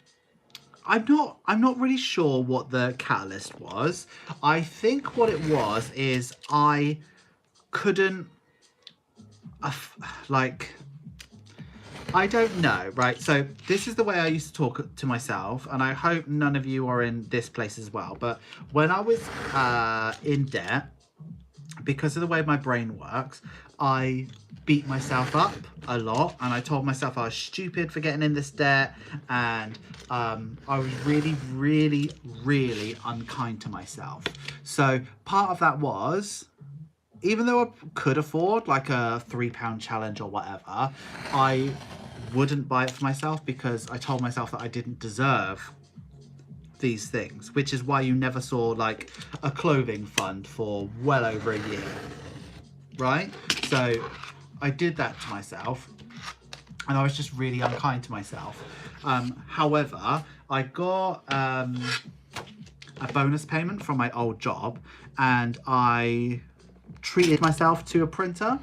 not really sure what the catalyst was. I think what it was is I couldn't I don't know, right? So this is the way I used to talk to myself, and I hope none of you are in this place as well. But when I was in debt, because of the way my brain works, I beat myself up a lot, and I told myself I was stupid for getting in this debt, and I was really unkind to myself. So part of that was, even though I could afford like a £3 challenge or whatever, I wouldn't buy it for myself because I told myself that I didn't deserve these things, which is why you never saw like a clothing fund for well over a year, right? So I did that to myself, and I was just really unkind to myself. However, I got a bonus payment from my old job, and I treated myself to a printer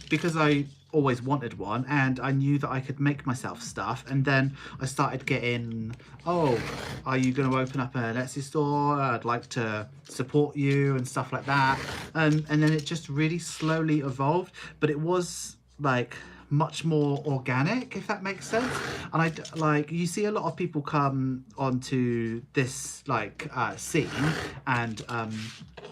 because I always wanted one, and I knew that I could make myself stuff. And then I started getting, oh, are you going to open up an Etsy store? I'd like to support you and stuff like that. And then it just really slowly evolved, but it was like much more organic, if that makes sense. And I like, you see a lot of people come onto this like scene, and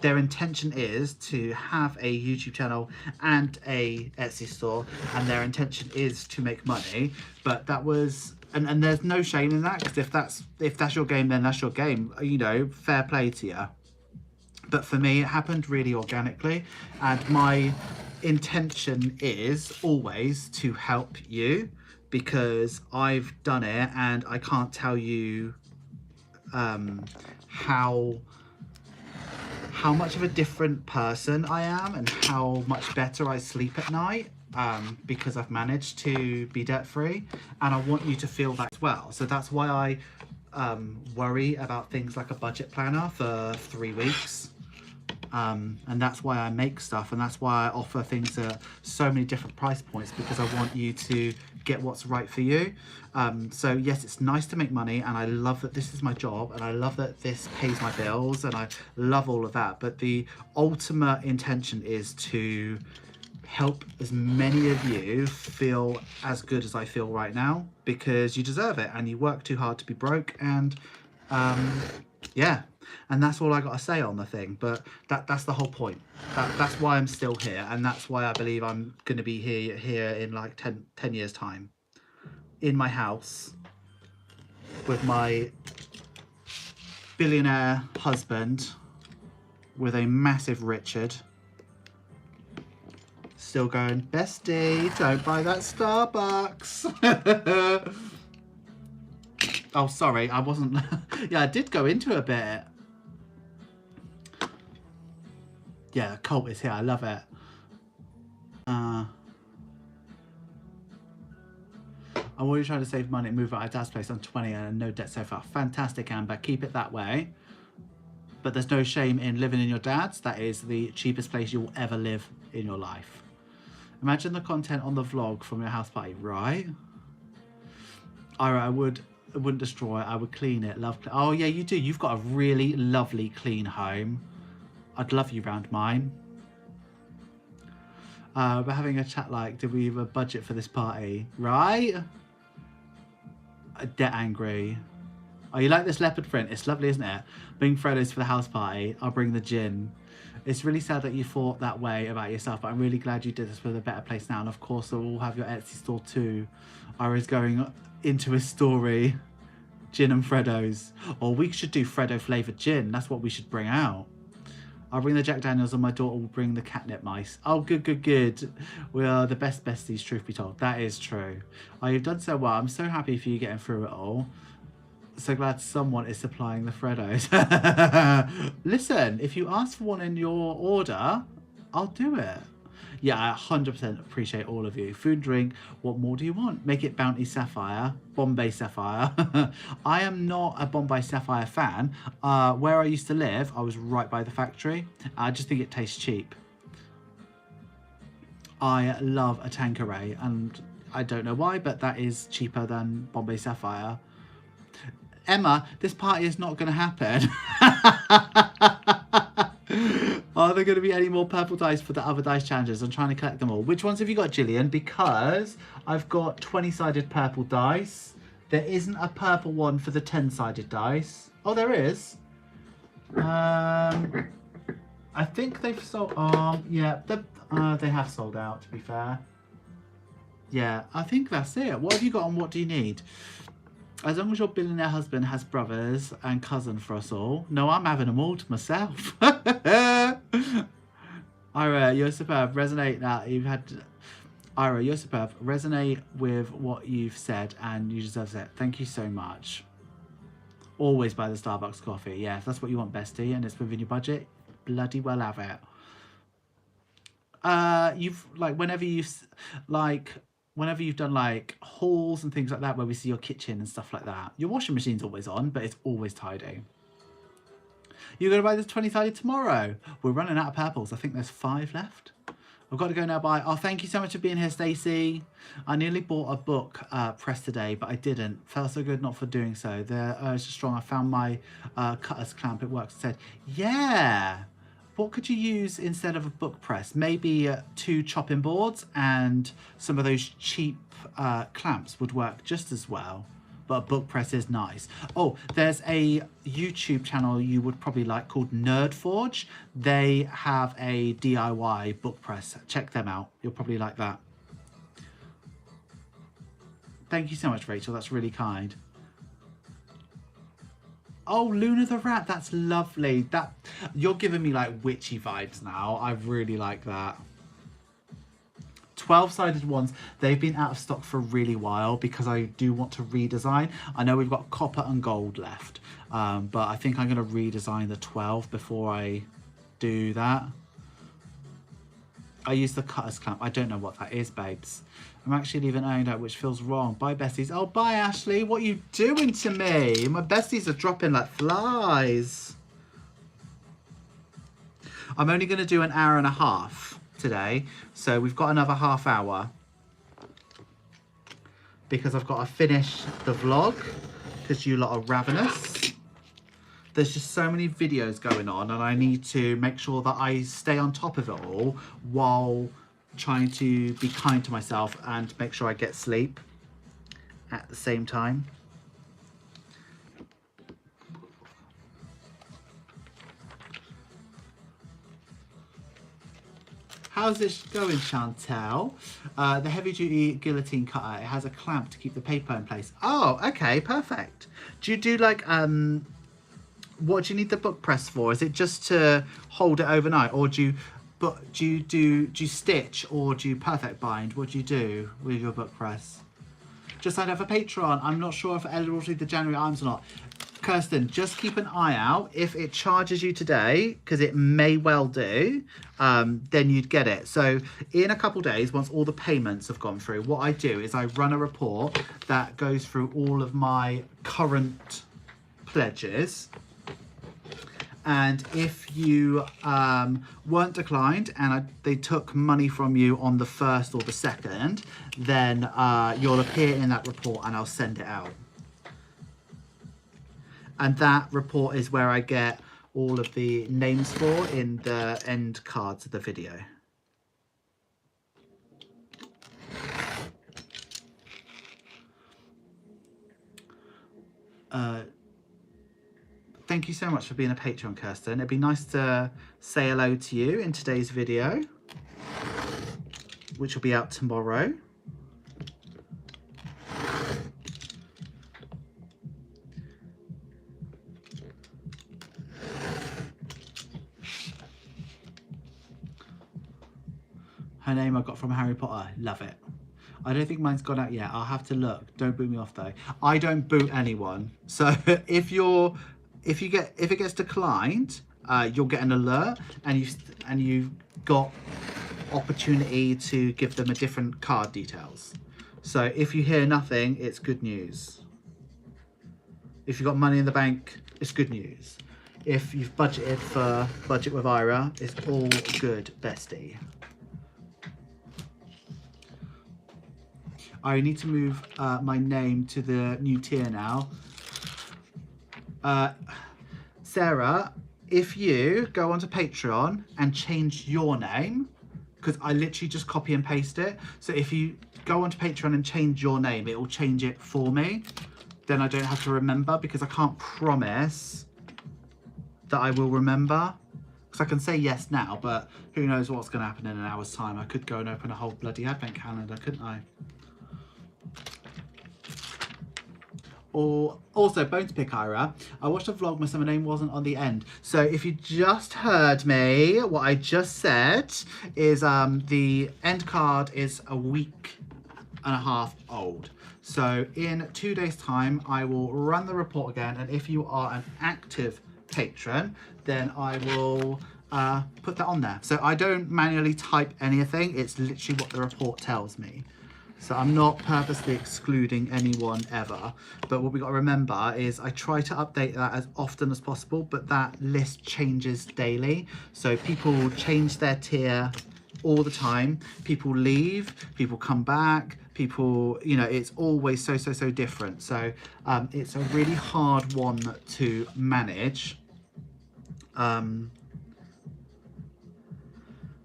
their intention is to have a YouTube channel and a Etsy store, and their intention is to make money. But that was, and there's no shame in that, because if that's your game, then that's your game, you know, fair play to you. But for me, it happened really organically, and my intention is always to help you, because I've done it, and I can't tell you how much of a different person I am, and how much better I sleep at night, because I've managed to be debt free, and I want you to feel that as well. So that's why I worry about things like a budget planner for 3 weeks. And that's why I make stuff, and that's why I offer things at so many different price points, because I want you to get what's right for you. So yes, it's nice to make money, and I love that this is my job, and I love that this pays my bills, and I love all of that. But the ultimate intention is to help as many of you feel as good as I feel right now, because you deserve it, and you work too hard to be broke. And yeah, and that's all I got to say on the thing. But that's the whole point. That's why I'm still here, and that's why I believe I'm going to be here in like 10 years time, in my house with my billionaire husband, with a massive Richard, still going, bestie, don't buy that Starbucks. Oh, sorry, I wasn't. Yeah, I did go into a bit. Yeah, Colt is here. I love it. I'm always trying to save money and move out of Dad's place on 20 and no debt so far. Fantastic, Amber. Keep it that way. But there's no shame in living in your dad's. That is the cheapest place you will ever live in your life. Imagine the content on the vlog from your house party, right? I wouldn't destroy it. I would clean it. Oh yeah, you do. You've got a really lovely clean home. I'd love you round mine. We're having a chat like, did we have a budget for this party? Right? Debt angry. Oh, you like this leopard print? It's lovely, isn't it? Bring Frodo's for the house party. I'll bring the gin. It's really sad that you thought that way about yourself, but I'm really glad you did this with a better place now. And of course, we'll have your Etsy store too. Ira's going into his story. Gin and Freddo's. Or we should do Freddo flavoured gin. That's what we should bring out. I'll bring the Jack Daniels, and my daughter will bring the catnip mice. Oh, good, good, good. We are the best besties, truth be told. That is true. Oh, you've done so well. I'm so happy for you getting through it all. So glad someone is supplying the Freddos. Listen, if you ask for one in your order, I'll do it. Yeah, I 100% appreciate all of you. Food and drink, what more do you want? Make it Bounty Sapphire, Bombay Sapphire. I am not a Bombay Sapphire fan. Where I used to live, I was right by the factory. I just think it tastes cheap. I love a Tanqueray, and I don't know why, but that is cheaper than Bombay Sapphire. Emma, this party is not going to happen. Are there going to be any more purple dice for the other dice challenges? I'm trying to collect them all. Which ones have you got, Gillian? Because I've got 20-sided purple dice. There isn't a purple one for the 10-sided dice. Oh, there is. I think they've sold... yeah, they have sold out, to be fair. Yeah, I think that's it. What have you got and what do you need? As long as your billionaire husband has brothers and cousin for us all. No, I'm having them all to myself. Ira, you're superb. Resonate that you've had... Ira, you're superb. Resonate with what you've said, and you deserve it. Thank you so much. Always buy the Starbucks coffee. Yeah, if that's what you want, bestie, and it's within your budget, bloody well have it. You've, like, whenever you've, like... whenever you've done like hauls and things like that, where we see your kitchen and stuff like that, your washing machine's always on, but it's always tidy. You're going to buy the 2030 tomorrow. We're running out of purples. I think there's 5 left. I've got to go now. Bye. Oh, thank you so much for being here, Stacey. I nearly bought a book press today, but I didn't. Felt so good not for doing so. The urge is strong. I found my cutter's clamp. It works instead. Yeah. What could you use instead of a book press? Maybe 2 chopping boards and some of those cheap clamps would work just as well. But a book press is nice. Oh, there's a YouTube channel you would probably like called Nerd Forge. They have a DIY book press. Check them out. You'll probably like that. Thank you so much, Rachel. That's really kind. Oh, Luna the Rat. That's lovely. You're giving me like witchy vibes now. I really like that. 12-sided ones, they've been out of stock for a really while because I do want to redesign. I know we've got copper and gold left, but I think I'm going to redesign the 12 before I do that. I use the cutter's clamp. I don't know what that is, babes. I'm actually leaving owned out, which feels wrong. Bye, besties. Oh, bye, Ashley. What are you doing to me? My besties are dropping like flies. I'm only going to do an hour and a half today, so we've got another half hour because I've got to finish the vlog because you lot are ravenous. There's just so many videos going on and I need to make sure that I stay on top of it all while trying to be kind to myself and make sure I get sleep at the same time. How's this going, Chantel? The heavy-duty guillotine cutter. It has a clamp to keep the paper in place. Oh, okay, perfect. Do you do like, what do you need the book press for? Is it just to hold it overnight, or do you stitch, or do you perfect bind? What do you do with your book press? Just signed up for Patreon. I'm not sure if eligible to read the January items or not. Kirsten, just keep an eye out. If it charges you today, because it may well do, then you'd get it. So in a couple days, once all the payments have gone through, what I do is I run a report that goes through all of my current pledges. And if you weren't declined and they took money from you on the 1st or the 2nd, then you'll appear in that report and I'll send it out. And that report is where I get all of the names for in the end cards of the video. Thank you so much for being a Patreon, Kirsten. It'd be nice to say hello to you in today's video, which will be out tomorrow. Her name I got from Harry Potter. Love it. I don't think mine's gone out yet. I'll have to look. Don't boot me off though. I don't boot anyone. So if it gets declined, you'll get an alert, and you've got opportunity to give them a different card details. So if you hear nothing, it's good news. If you've got money in the bank, it's good news. If you've budgeted for Budget with Ira, it's all good, bestie. I need to move my name to the new tier now. Sarah, if you go onto Patreon and change your name, because I literally just copy and paste it. So if you go onto Patreon and change your name, it will change it for me. Then I don't have to remember, because I can't promise that I will remember. Because I can say yes now, but who knows what's going to happen in an hour's time. I could go and open a whole bloody advent calendar, couldn't I? Or also, bone to pick, Ira. I watched a Vlogmas and my name wasn't on the end. So if you just heard me, what I just said is the end card is a week and a half old. So in 2 days' time, I will run the report again. And if you are an active patron, then I will put that on there. So I don't manually type anything. It's literally what the report tells me. So I'm not purposely excluding anyone ever, but what we got to remember is I try to update that as often as possible, but that list changes daily. So people change their tier all the time. People leave, people come back, people, you know, it's always so different. So it's a really hard one to manage.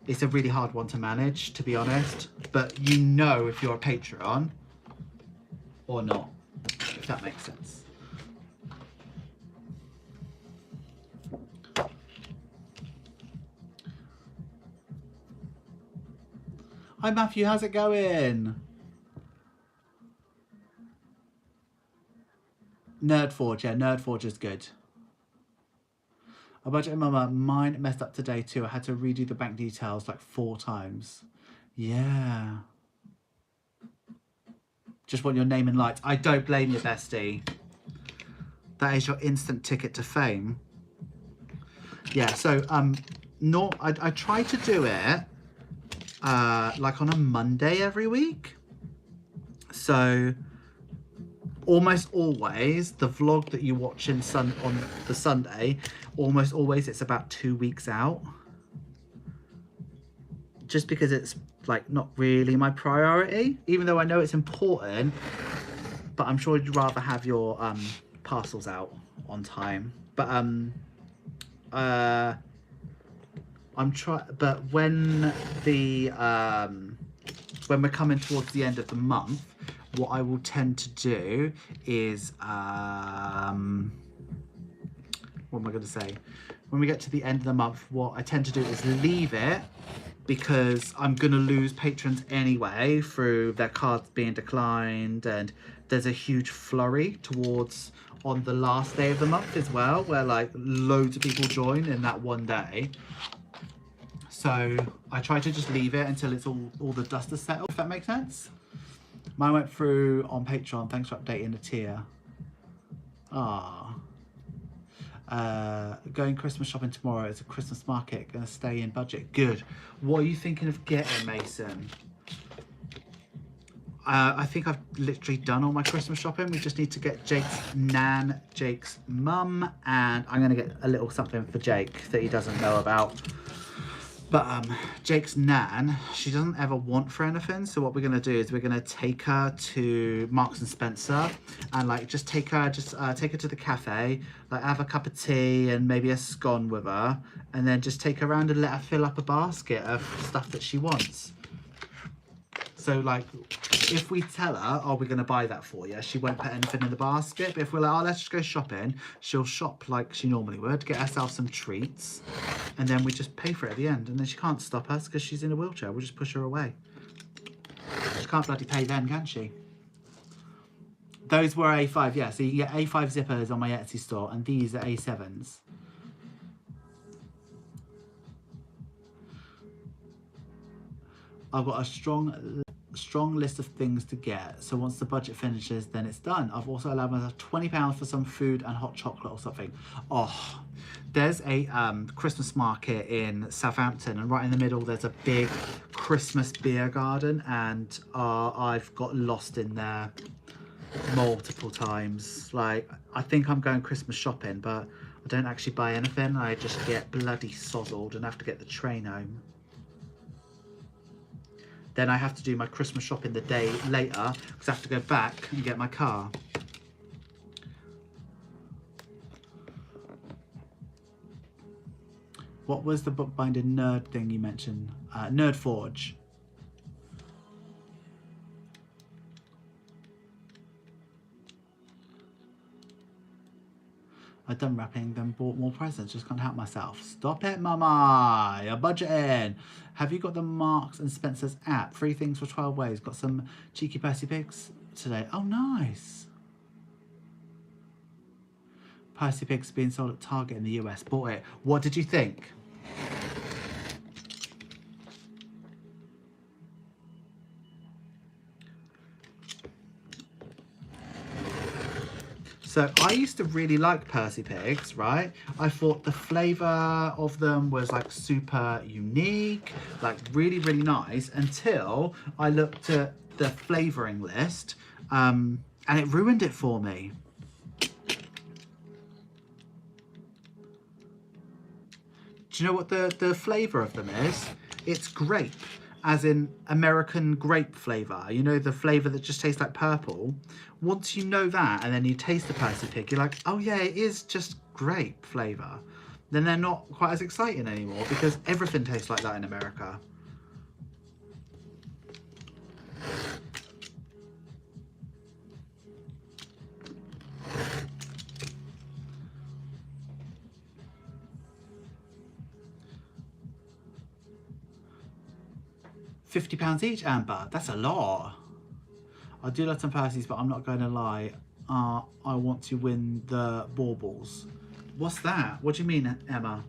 It's a really hard one to manage, to be honest, but you know if you're a Patreon or not, if that makes sense. Hi Matthew, how's it going? Nerdforge, yeah, Nerdforge is good. A budget mama, mine messed up today too. I had to redo the bank details like 4 times. Yeah. Just want your name in lights. I don't blame you, bestie. That is your instant ticket to fame. Yeah, so I try to do it like on a Monday every week. So almost always the vlog that you watch on the Sunday, almost always it's about 2 weeks out, just because it's like not really my priority, even though I know it's important, but I'm sure you'd rather have your parcels out on time. But but when we're coming towards the end of the month, what I will tend to do is, what am I going to say? When we get to the end of the month, what I tend to do is leave it, because I'm going to lose patrons anyway through their cards being declined, and there's a huge flurry towards on the last day of the month as well, where like loads of people join in that one day. So I try to just leave it until it's all the dust is settled, if that makes sense. Mine went through on Patreon. Thanks for updating the tier. Going Christmas shopping tomorrow. It's a Christmas market. Gonna stay in budget. Good. What are you thinking of getting, Mason? I think I've literally done all my Christmas shopping. We just need to get Jake's nan, Jake's mum, and I'm gonna get a little something for Jake that he doesn't know about. But Jake's nan, she doesn't ever want for anything. So what we're gonna do is we're gonna take her to Marks and Spencer, and like just take her to the cafe, like have a cup of tea and maybe a scone with her, and then just take her around and let her fill up a basket of stuff that she wants. So like, if we tell her, oh, we're going to buy that for you, she won't put anything in the basket. But if we're like, oh, let's just go shopping, she'll shop like she normally would, get herself some treats, and then we just pay for it at the end. And then she can't stop us because she's in a wheelchair. We'll just push her away. She can't bloody pay then, can she? Those were A5, yeah. So you get A5 zippers on my Etsy store, and these are A7s. I've got a strong list of things to get, so once the budget finishes, then it's done. I've also allowed myself £20 for some food and hot chocolate or something. Oh, there's a Christmas market in Southampton, and right in the middle there's a big Christmas beer garden, and I've got lost in there multiple times. Like, I think I'm going Christmas shopping, but I don't actually buy anything. I just get bloody sozzled and have to get the train home. Then I have to do my Christmas shopping the day later because I have to go back and get my car. What was the bookbinding nerd thing you mentioned? Nerdforge. I've done wrapping, then bought more presents. Just can't help myself. Stop it, mama. You're budgeting. Have you got the Marks and Spencer's app? 3 things for 12 ways. Got some cheeky Percy Pigs today. Oh, nice. Percy Pigs being sold at Target in the US. Bought it. What did you think? So I used to really like Percy Pigs, right? I thought the flavour of them was like super unique, like really, really nice, until I looked at the flavouring list, and it ruined it for me. Do you know what the flavour of them is? It's grape, as in American grape flavour. You know, the flavour that just tastes like purple. Once you know that and then you taste the Percy Pig, you're like, oh yeah, it is just grape flavour. Then they're not quite as exciting anymore because everything tastes like that in America. £50 each, Amber. That's a lot. I do love some Percy's, but I'm not going to lie. I want to win the baubles. What's that? What do you mean, Emma?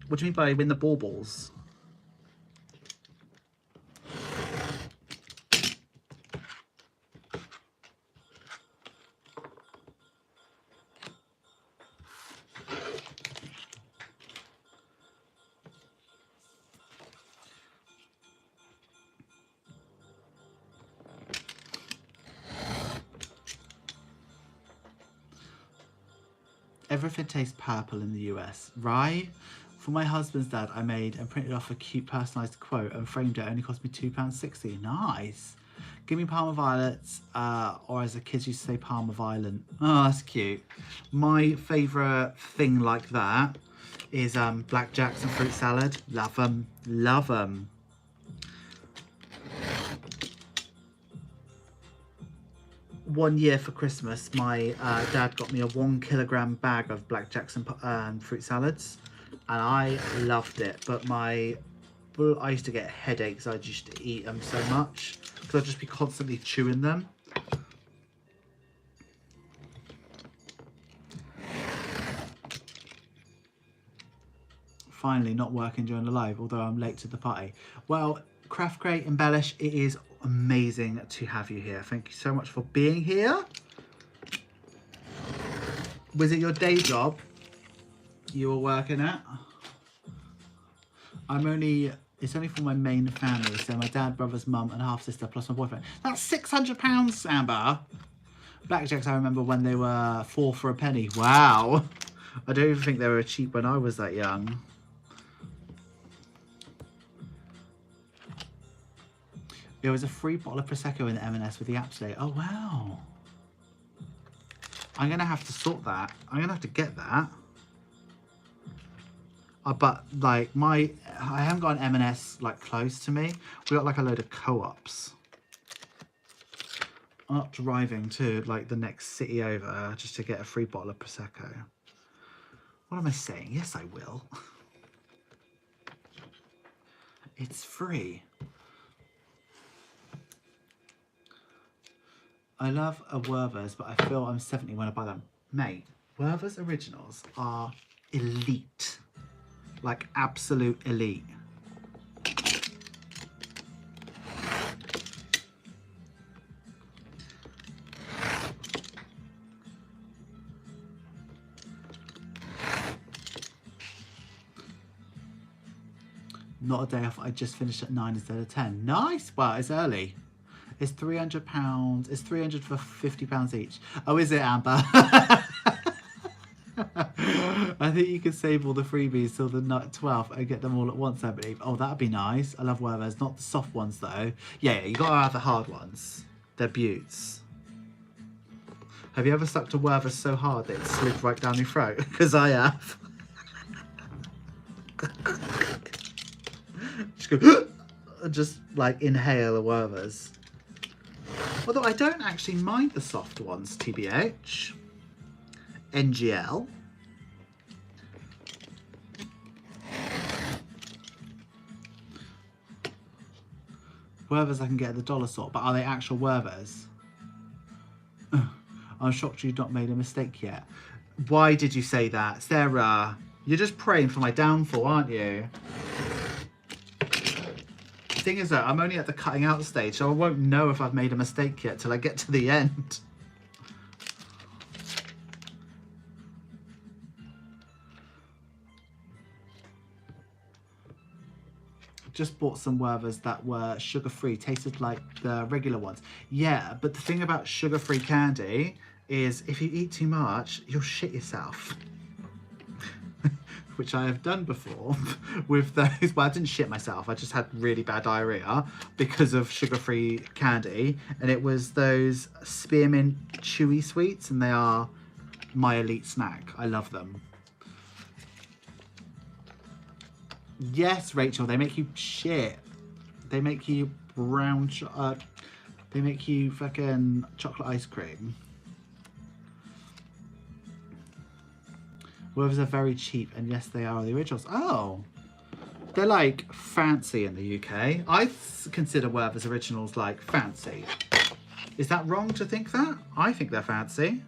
What do you mean by win the baubles? Everything tastes purple in the US, right? For my husband's dad, I made and printed off a cute personalised quote and framed it. It only cost me £2.60. Nice. Give me Parma Violets, or as the kids used to say, Parma Violent. Oh, that's cute. My favourite thing like that is blackjacks and fruit salad. Love them. Love them. One year for Christmas, my dad got me a 1 kilogram bag of blackjacks and fruit salads, and I loved it. But I used to get headaches. I used to eat them so much because I'd just be constantly chewing them. Finally, not working during the live, although I'm late to the party. Well, Craft Crate Embellish, it is amazing to have you here. Thank you so much for being here. Was it your day job you were working at? It's only for my main family, so my dad, brother's mum and half sister plus my boyfriend. That's £600, Amber. Blackjacks, I remember when they were 4 for a penny. Wow. I don't even think they were cheap when I was that young. There was a free bottle of Prosecco in the M&S with the app today. Oh, wow. I'm going to have to sort that. I'm going to have to get that. But, like, I haven't got an M&S, like, close to me. We got, like, a load of co-ops. I'm not driving to, like, the next city over just to get a free bottle of Prosecco. What am I saying? Yes, I will. It's free. I love a Werther's, but I feel I'm 70 when I buy them. Mate, Werther's Originals are elite. Like, absolute elite. Not a day off, I just finished at 9 instead of 10. Nice! Well, it's early. It's £300. It's £300 for £50 each. Oh, is it, Amber? I think you could save all the freebies till the 12th and get them all at once, I believe. Oh, that'd be nice. I love Werther's. Not the soft ones, though. Yeah, you gotta have the hard ones. They're beauts. Have you ever stuck to Werther's so hard that it slid right down your throat? Because I have. Just go, just like inhale a Werther's. Although I don't actually mind the soft ones, TBH. NGL. Werther's I can get at the dollar store, but are they actual Werther's? I'm shocked you've not made a mistake yet. Why did you say that? Sarah, you're just praying for my downfall, aren't you? thing is that I'm only at the cutting out stage, so I won't know if I've made a mistake yet till I get to the end. Just bought some Werthers that were sugar-free, tasted like the regular ones. Yeah, but the thing about sugar-free candy is if you eat too much, you'll shit yourself. Which I have done before with those. Well, I didn't shit myself. I just had really bad diarrhea because of sugar-free candy. And it was those spearmint chewy sweets, and they are my elite snack. I love them. Yes, Rachel, they make you shit. They make you brown, they make you fucking chocolate ice cream. Werthers are very cheap, and yes, they are the originals. Oh, they're like fancy in the UK. I consider Werthers originals like fancy. Is that wrong to think that? I think they're fancy.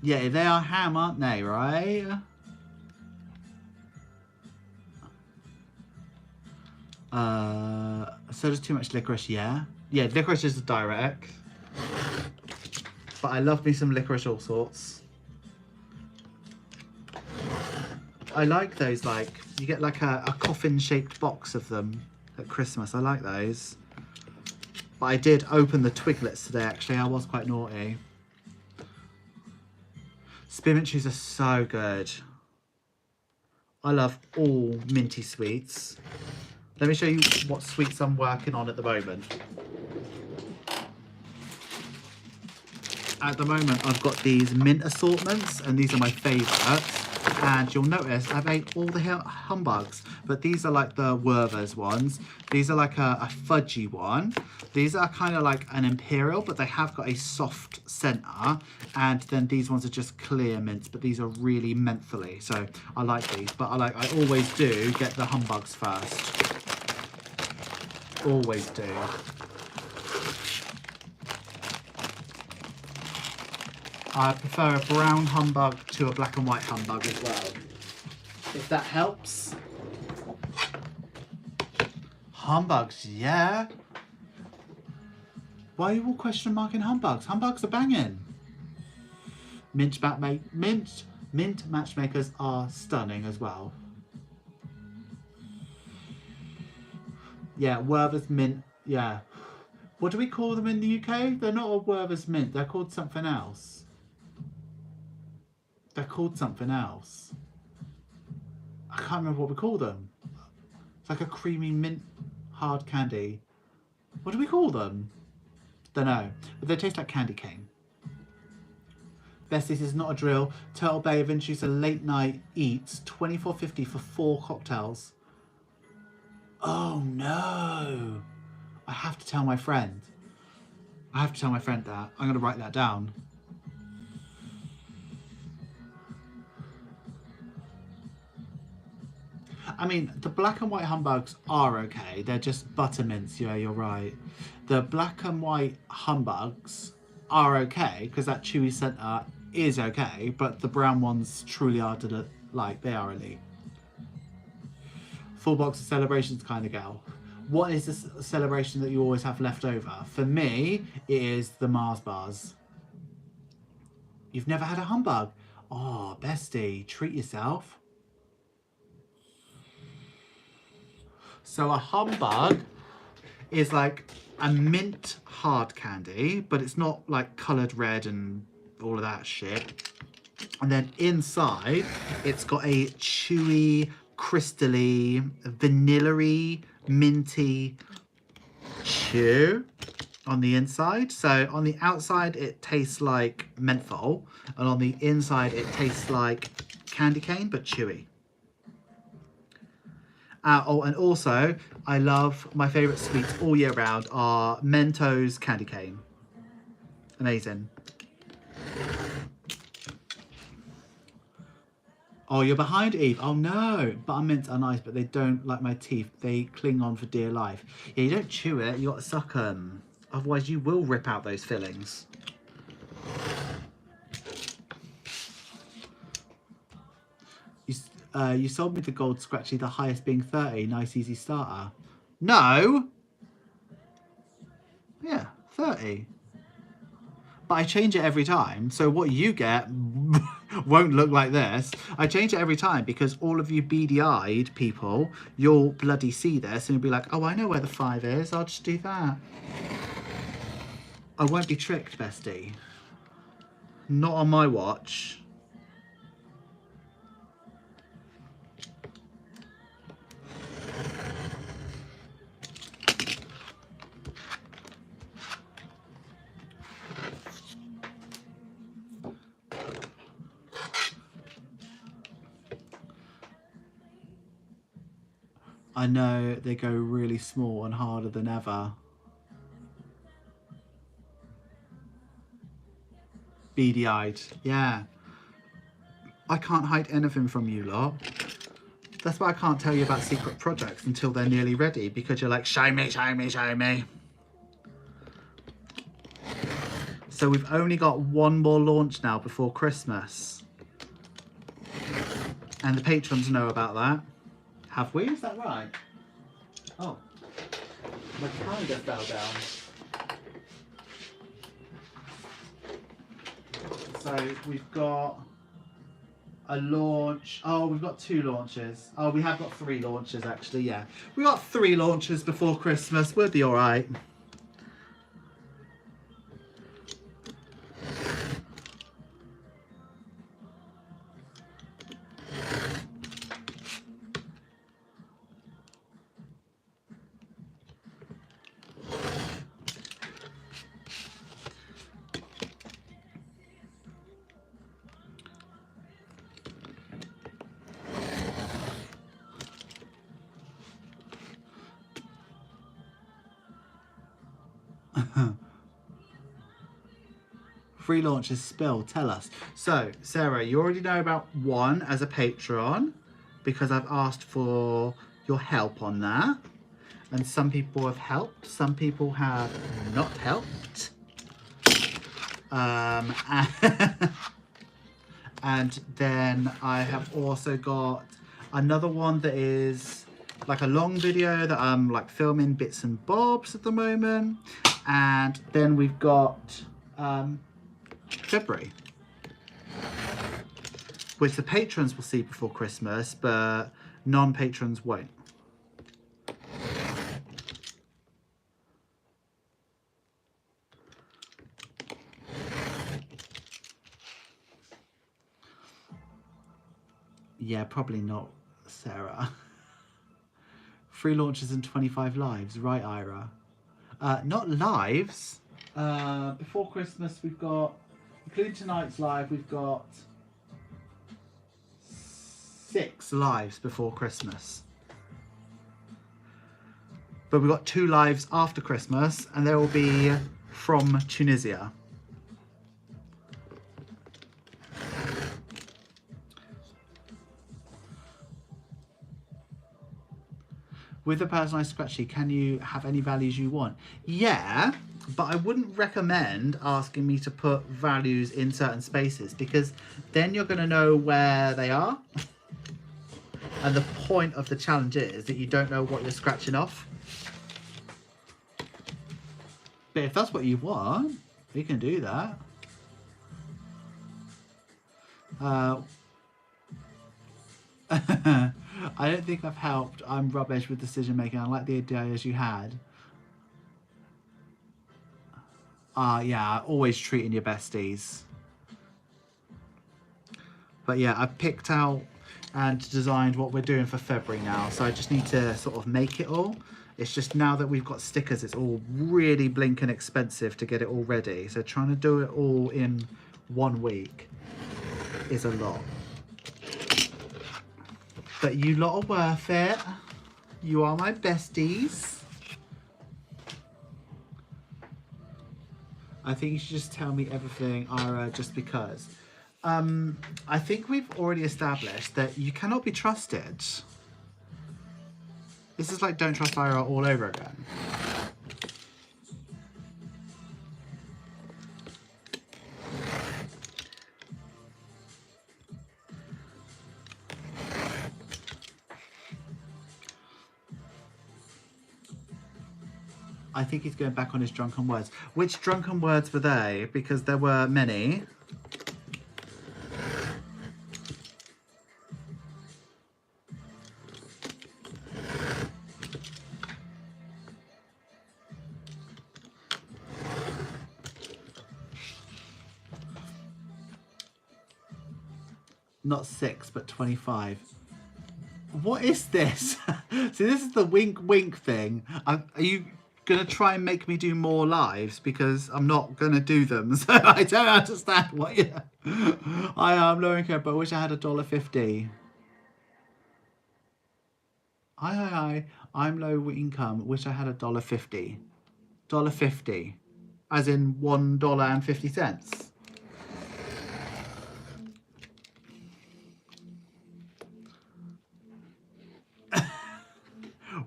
Yeah, they are ham, aren't they, right? So does too much licorice, yeah. Yeah, licorice is a diuretic. But I love me some licorice all sorts. I like those, like, you get like a coffin-shaped box of them at Christmas. I like those. But I did open the Twiglets today, actually. I was quite naughty. Spearmint chews are so good. I love all minty sweets. Let me show you what sweets I'm working on at the moment. At the moment, I've got these mint assortments, and these are my favourites. And you'll notice I've ate all the humbugs, but these are like the Werthers ones. These are like a fudgy one. These are kind of like an imperial, but they have got a soft centre. And then these ones are just clear mints, but these are really mentholy. So I like these, but I always do get the humbugs first. Always do. I prefer a brown humbug to a black and white humbug as well, if that helps. Humbugs, yeah. Why are you all question marking humbugs? Humbugs are banging. Mint matchmakers are stunning as well. Yeah, Werthers mint, yeah. What do we call them in the UK? They're not a Werthers mint, they're called something else. They're called something else. I can't remember what we call them. It's like a creamy mint hard candy. What do we call them? Don't know. But they taste like candy cane. Best, this is not a drill. Turtle Bay have introduced a late night eats, $24.50 for 4 cocktails. Oh no. I have to tell my friend. I have to tell my friend that. I'm going to write that down. I mean, the black and white humbugs are okay. They're just buttermints. Yeah, you're right. The black and white humbugs are okay because that chewy centre is okay, but the brown ones truly are they are elite. Full box of celebrations kind of gal. What is the celebration that you always have left over? For me, it is the Mars bars. You've never had a humbug? Oh, bestie, treat yourself. So a humbug is like a mint hard candy, but it's not like coloured red and all of that shit. And then inside, it's got a chewy, crystally, vanilla-y, minty chew on the inside. So on the outside, it tastes like menthol, and on the inside, it tastes like candy cane, but chewy. Oh, and also, I love my favourite sweets all year round are Mentos candy cane. Amazing. Oh, you're behind, Eve. Oh no, buttermints are nice, but they don't like my teeth. They cling on for dear life. Yeah, you don't chew it. You got to suck them. Otherwise, you will rip out those fillings. You sold me the gold scratchy, the highest being 30. Nice, easy starter. No. Yeah, 30. But I change it every time. So what you get won't look like this. I change it every time because all of you beady-eyed people, you'll bloody see this and you'll be like, oh, I know where the 5 is. I'll just do that. I won't be tricked, bestie. Not on my watch. I know they go really small and harder than ever. Beady-eyed, yeah. I can't hide anything from you lot. That's why I can't tell you about secret projects until they're nearly ready, because you're like, show me, show me, show me. So we've only got one more launch now before Christmas. And the patrons know about that. Have we? Is that right? Oh, my calendar fell down. So we've got a launch. Oh, we've got 2 launches. Oh, we have got 3 launches actually, yeah. We got 3 launches before Christmas. We'll be all right. Free launches spill, tell us. So, Sarah, you already know about 1 as a patron because I've asked for your help on that. And some people have helped, some people have not helped. And then I have also got another one that is like a long video that I'm like filming bits and bobs at the moment. And then we've got February, which the patrons will see before Christmas, but non-patrons won't. Yeah, probably not, Sarah. 3 launches and 25 lives, right, Ira? Not lives. Before Christmas, we've got, including tonight's live, we've got 6 lives before Christmas. But we've got 2 lives after Christmas, and they will be from Tunisia. With a personalised scratchy, can you have any values you want? Yeah, but I wouldn't recommend asking me to put values in certain spaces because then you're going to know where they are. And the point of the challenge is that you don't know what you're scratching off. But if that's what you want, we can do that. I don't think I've helped. I'm rubbish with decision making. I like the ideas you had. Yeah, always treating your besties. But yeah, I've picked out and designed what we're doing for February now. So I just need to sort of make it all. It's just now that we've got stickers, it's all really blinking expensive to get it all ready. So trying to do it all in 1 week is a lot. But you lot are worth it. You are my besties. I think you should just tell me everything, Ira, just because. I think we've already established that you cannot be trusted. This is like Don't Trust Ira all over again. I think he's going back on his drunken words. Which drunken words were they? Because there were many. Not 6, but 25. What is this? See, this is the wink wink thing. Are you gonna try and make me do more lives? Because I'm not gonna do them. So I don't understand what you... I am low income, but I wish I had $1.50. I'm low income, wish I had $1.50. $1.50. As in $1.50.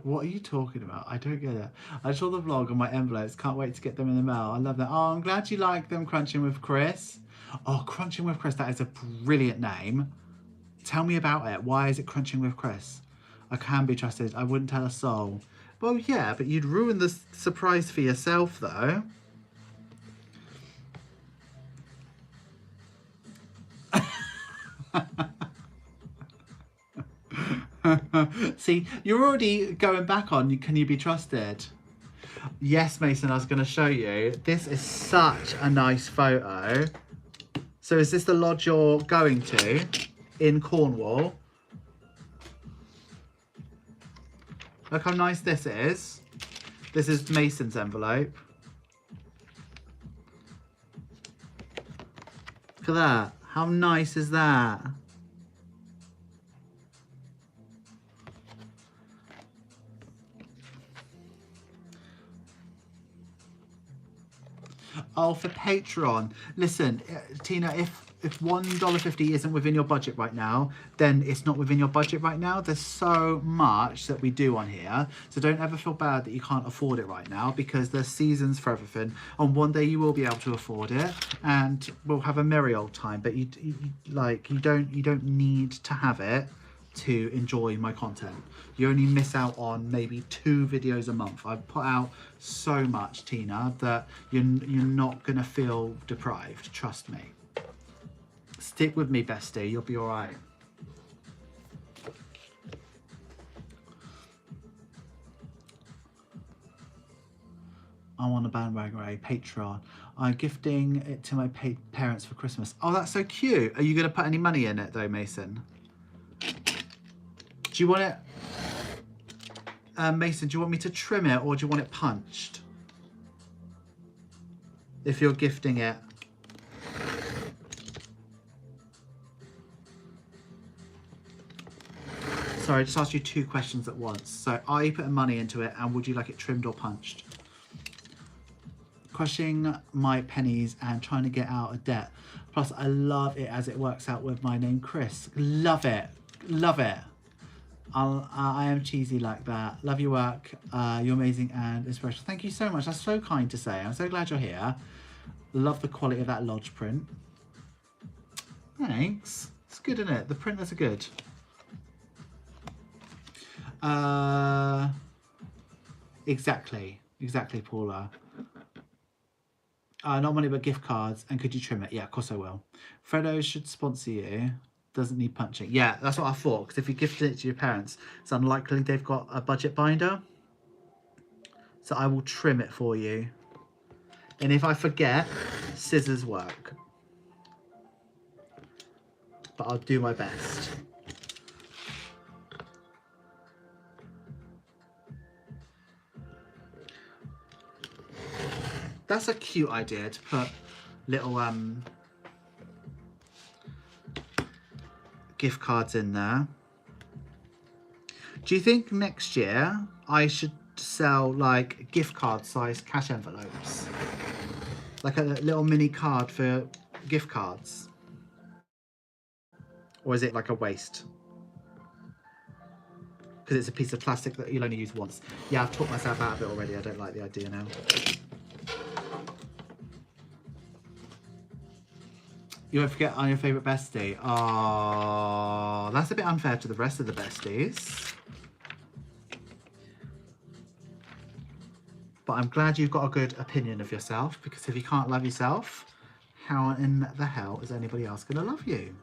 What are you talking about? I don't get it. I saw the vlog on my envelopes. Can't wait to get them in the mail. I love that. Oh, I'm glad you like them. Crunching with Chris. Oh, Crunching with Chris. That is a brilliant name. Tell me about it. Why is it Crunching with Chris? I can be trusted. I wouldn't tell a soul. Well, yeah, but you'd ruin the surprise for yourself, though. See, you're already going back on Can You Be Trusted? Yes, Mason, I was going to show you. This is such a nice photo. So is this the lodge you're going to in Cornwall? Look how nice this is. This is Mason's envelope. Look at that. How nice is that? Oh, for Patreon. Listen, Tina, if $1.50 isn't within your budget right now, then it's not within your budget right now. There's so much that we do on here. So don't ever feel bad that you can't afford it right now, because there's seasons for everything. And one day you will be able to afford it and we'll have a merry old time. But you don't need to have it to enjoy my content. You only miss out on maybe 2 videos a month. I put out so much, Tina, that you're not gonna feel deprived. Trust me. Stick with me, bestie. You'll be all right. I'm on a bandwagon, a Patreon. I'm gifting it to my parents for Christmas. Oh, that's so cute. Are you gonna put any money in it though, Mason? Do you want it, Mason, do you want me to trim it or do you want it punched? If you're gifting it. Sorry, I just asked you 2 questions at once. So are you putting money into it and would you like it trimmed or punched? Crushing my pennies and trying to get out of debt. Plus, I love it as it works out with my name, Chris. Love it. Love it. I am cheesy like that. Love your work. You're amazing and inspirational. Thank you so much. That's so kind to say. I'm so glad you're here. Love the quality of that lodge print. Thanks. It's good, isn't it? The printers are good. Exactly, Paula. Not money but gift cards. And could you trim it? Yeah, of course I will. Fredo should sponsor you. Doesn't need punching. Yeah, that's what I thought. Because if you gifted it to your parents, it's unlikely they've got a budget binder. So I will trim it for you. And if I forget, scissors work. But I'll do my best. That's a cute idea to put little gift cards in there. Do you think next year I should sell like gift card sized cash envelopes? Like a little mini card for gift cards? Or is it like a waste? Because it's a piece of plastic that you'll only use once. Yeah, I've talked myself out of it already. I don't like the idea now. You won't forget on your favourite bestie. Oh, that's a bit unfair to the rest of the besties. But I'm glad you've got a good opinion of yourself, because if you can't love yourself, how in the hell is anybody else going to love you?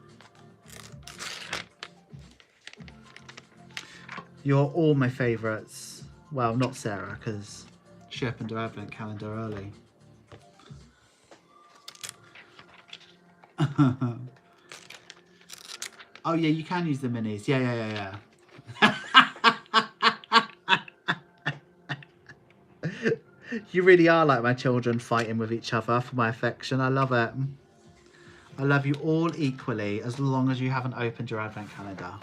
You're all my favourites. Well, not Sarah, because she opened her advent calendar early. Oh yeah, you can use the minis. Yeah. You really are like my children fighting with each other for my affection. I love it. I love you all equally, as long as you haven't opened your advent calendar.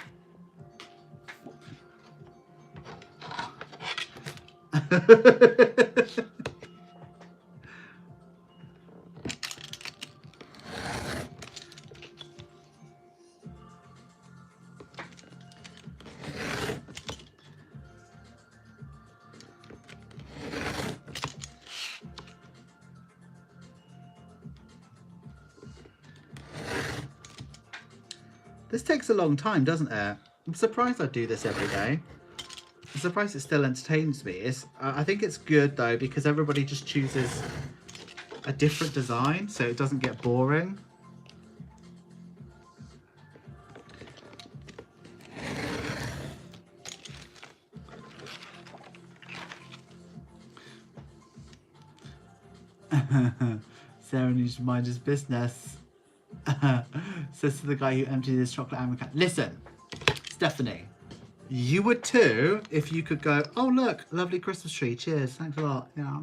This takes a long time, doesn't it? I'm surprised I do this every day. I'm surprised it still entertains me. I think it's good though, because everybody just chooses a different design, so it doesn't get boring. Sarah needs to mind his business. Says to the guy who emptied his chocolate almond can. Listen, Stephanie, you would too if you could go, oh look, lovely Christmas tree, cheers, thanks a lot. Yeah.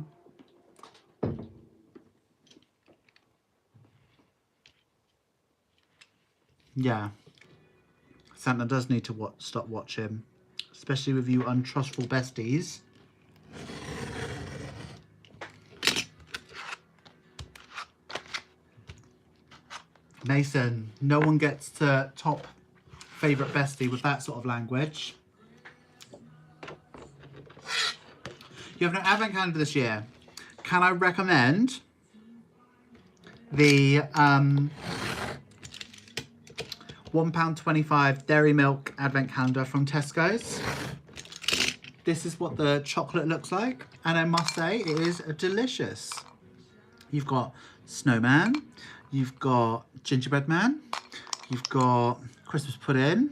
Yeah. Santa does need to stop watching, especially with you untrustful besties. Mason, no one gets to top favourite bestie with that sort of language. You have no advent calendar this year. Can I recommend the £1.25 Dairy Milk advent calendar from Tesco's? This is what the chocolate looks like, and I must say it is delicious. You've got snowman, you've got gingerbread man, you've got Christmas pudding,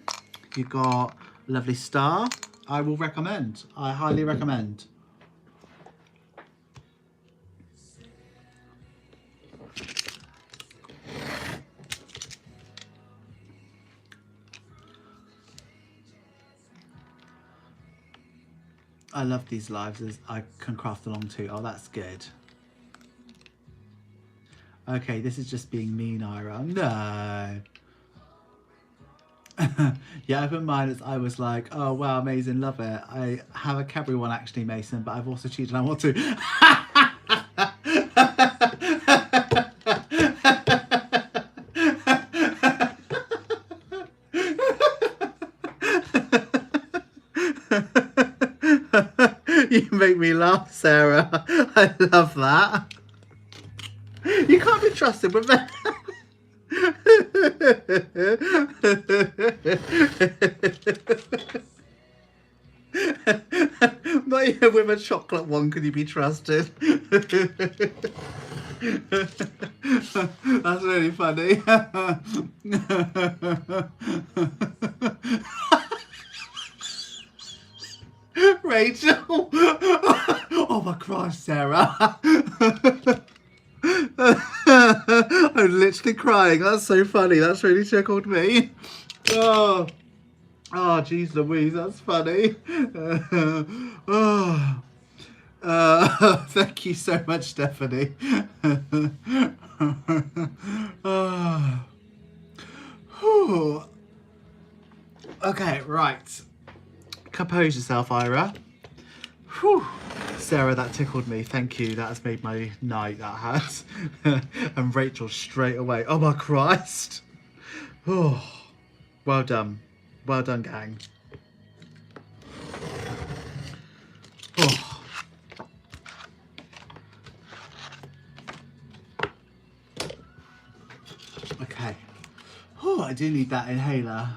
you've got lovely star. I will recommend. I highly recommend. I love these lives as I can craft along too. Oh, that's good. Okay, this is just being mean, Ira. No. Yeah, I put mine as I was like, oh wow, amazing, love it. I have a Cadbury one actually, Mason, but I've also cheated. I want to. You make me laugh, Sarah. I love that. You can't be trusted with that. Not even with a chocolate one could you be trusted. That's really funny. Rachel. Oh my Christ, Sarah. I'm literally crying. That's so funny. That's really tickled me. Oh, jeez Louise, that's funny. Thank you so much, Stephanie. Okay, right. Compose yourself, Ira. Whew. Sarah, that tickled me. Thank you. That has made my night, that has. And Rachel straight away. Oh my Christ. Oh, well done. Well done, gang. Oh. Okay. Oh, I do need that inhaler.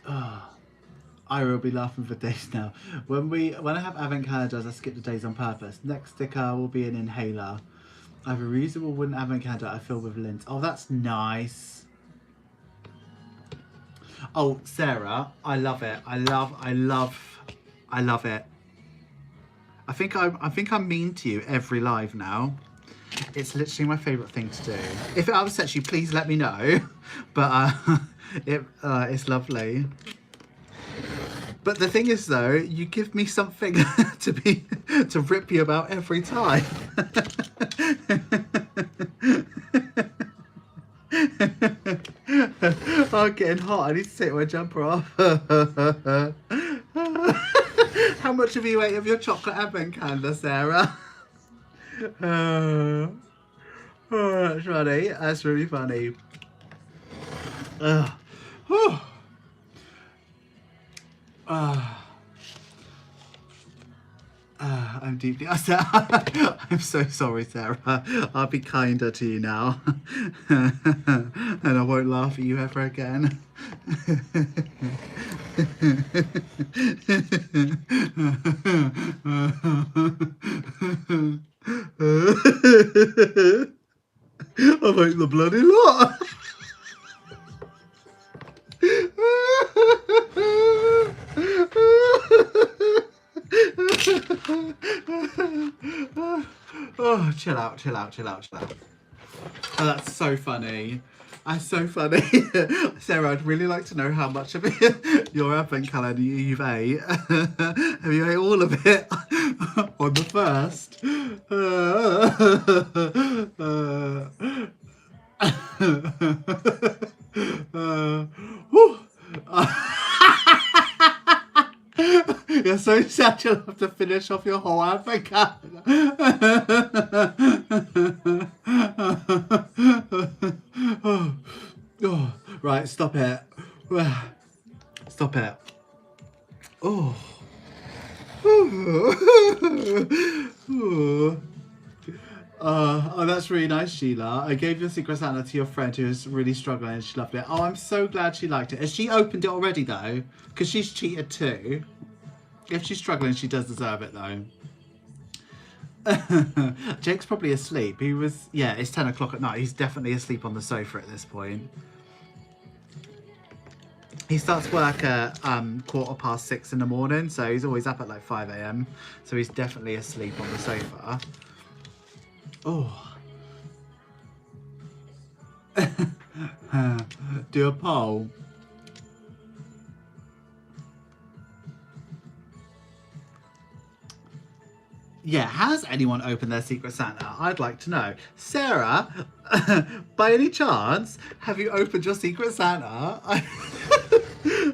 Oh. I will be laughing for days now. When I have advent calendars, I skip the days on purpose. Next sticker will be an inhaler. I have a reusable wooden advent calendar I fill with lint. Oh, that's nice. Oh, Sarah, I love it. I love it. I think I'm mean to you every live now. It's literally my favourite thing to do. If it upsets you, please let me know. But it's lovely. But the thing is, though, you give me something to rip you about every time. I'm getting hot. I need to take my jumper off. How much have you ate of your chocolate advent calendar, Sarah? Oh, that's funny. That's really funny. I'm deeply upset. I'm so sorry, Sarah. I'll be kinder to you now. And I won't laugh at you ever again. I make the bloody lot. Oh, chill out, chill out, chill out, chill out. Oh, that's so funny. That's so funny. Sarah, I'd really like to know how much of your advent calendar you've ate. Have you ate all of it on the first? You're so sad you'll have to finish off your whole advent calendar. Oh, right, stop it. Stop it. Oh. Oh, that's really nice, Sheila. I gave your Secret Santa to your friend who was really struggling and she loved it. Oh, I'm so glad she liked it. Has she opened it already, though? Because she's cheated too. If she's struggling, she does deserve it, though. Jake's probably asleep. He was... Yeah, it's 10 o'clock at night. He's definitely asleep on the sofa at this point. He starts work at 6:15 in the morning, so he's always up at like 5 AM. So he's definitely asleep on the sofa. Oh. Do a poll. Yeah, has anyone opened their Secret Santa? I'd like to know. Sarah, by any chance, have you opened your Secret Santa?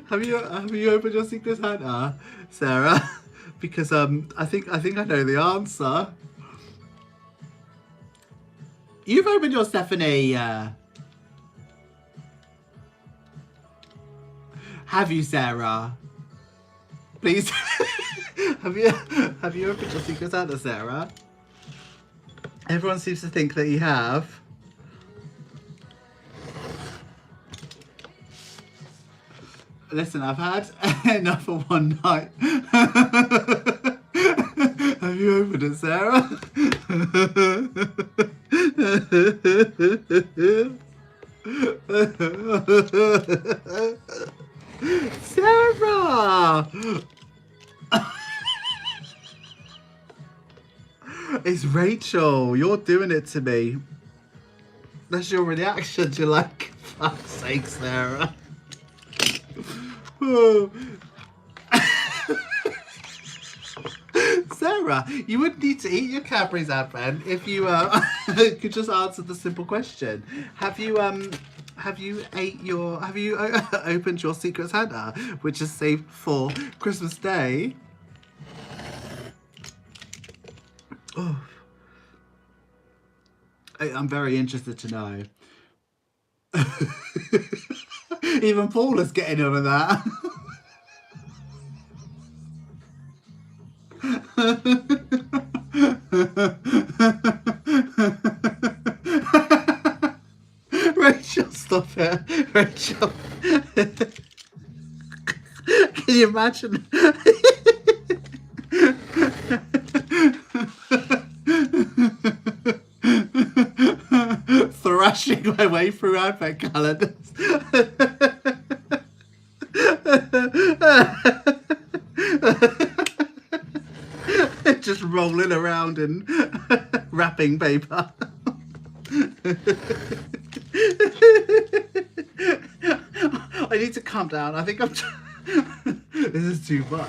have you opened your Secret Santa, Sarah? Because I think I know the answer. You've opened your Stephanie. Have you, Sarah? Please. Have you opened your Secret Santa, Sarah? Everyone seems to think that you have. Listen, I've had enough of one night. Have you opened it, Sarah? Sarah! It's Rachel. You're doing it to me. That's your reaction. You're like, fuck's sake, Sarah. Oh. Sarah, you wouldn't need to eat your Cadbury's Advent if you could just answer the simple question. Have you opened your Secret Santa, which is saved for Christmas Day? Oh. I'm very interested to know. Even Paul is getting on with that. Rachel, stop it. Rachel. Can you imagine? Thrashing my way through advent calendars. Just rolling around in wrapping paper. I need to calm down. I think I'm this is too much.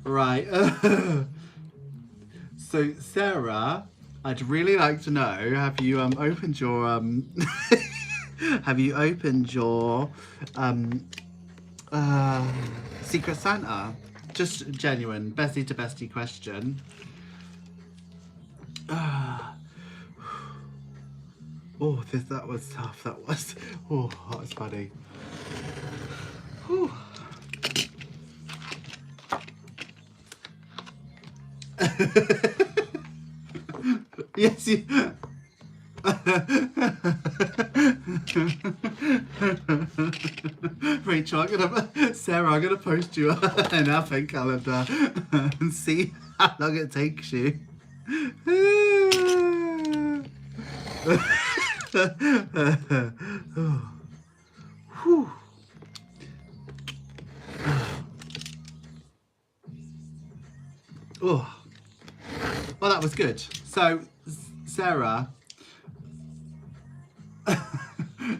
Right. So Sarah, I'd really like to know, have you opened your have you opened your Secret Santa? Just genuine bestie to bestie question. Oh, that was tough. That was funny. Whew. Yes, you. Rachel, Sarah, I'm gonna post you an advent calendar and see how long it takes you. Oh, well, that was good. So, Sarah,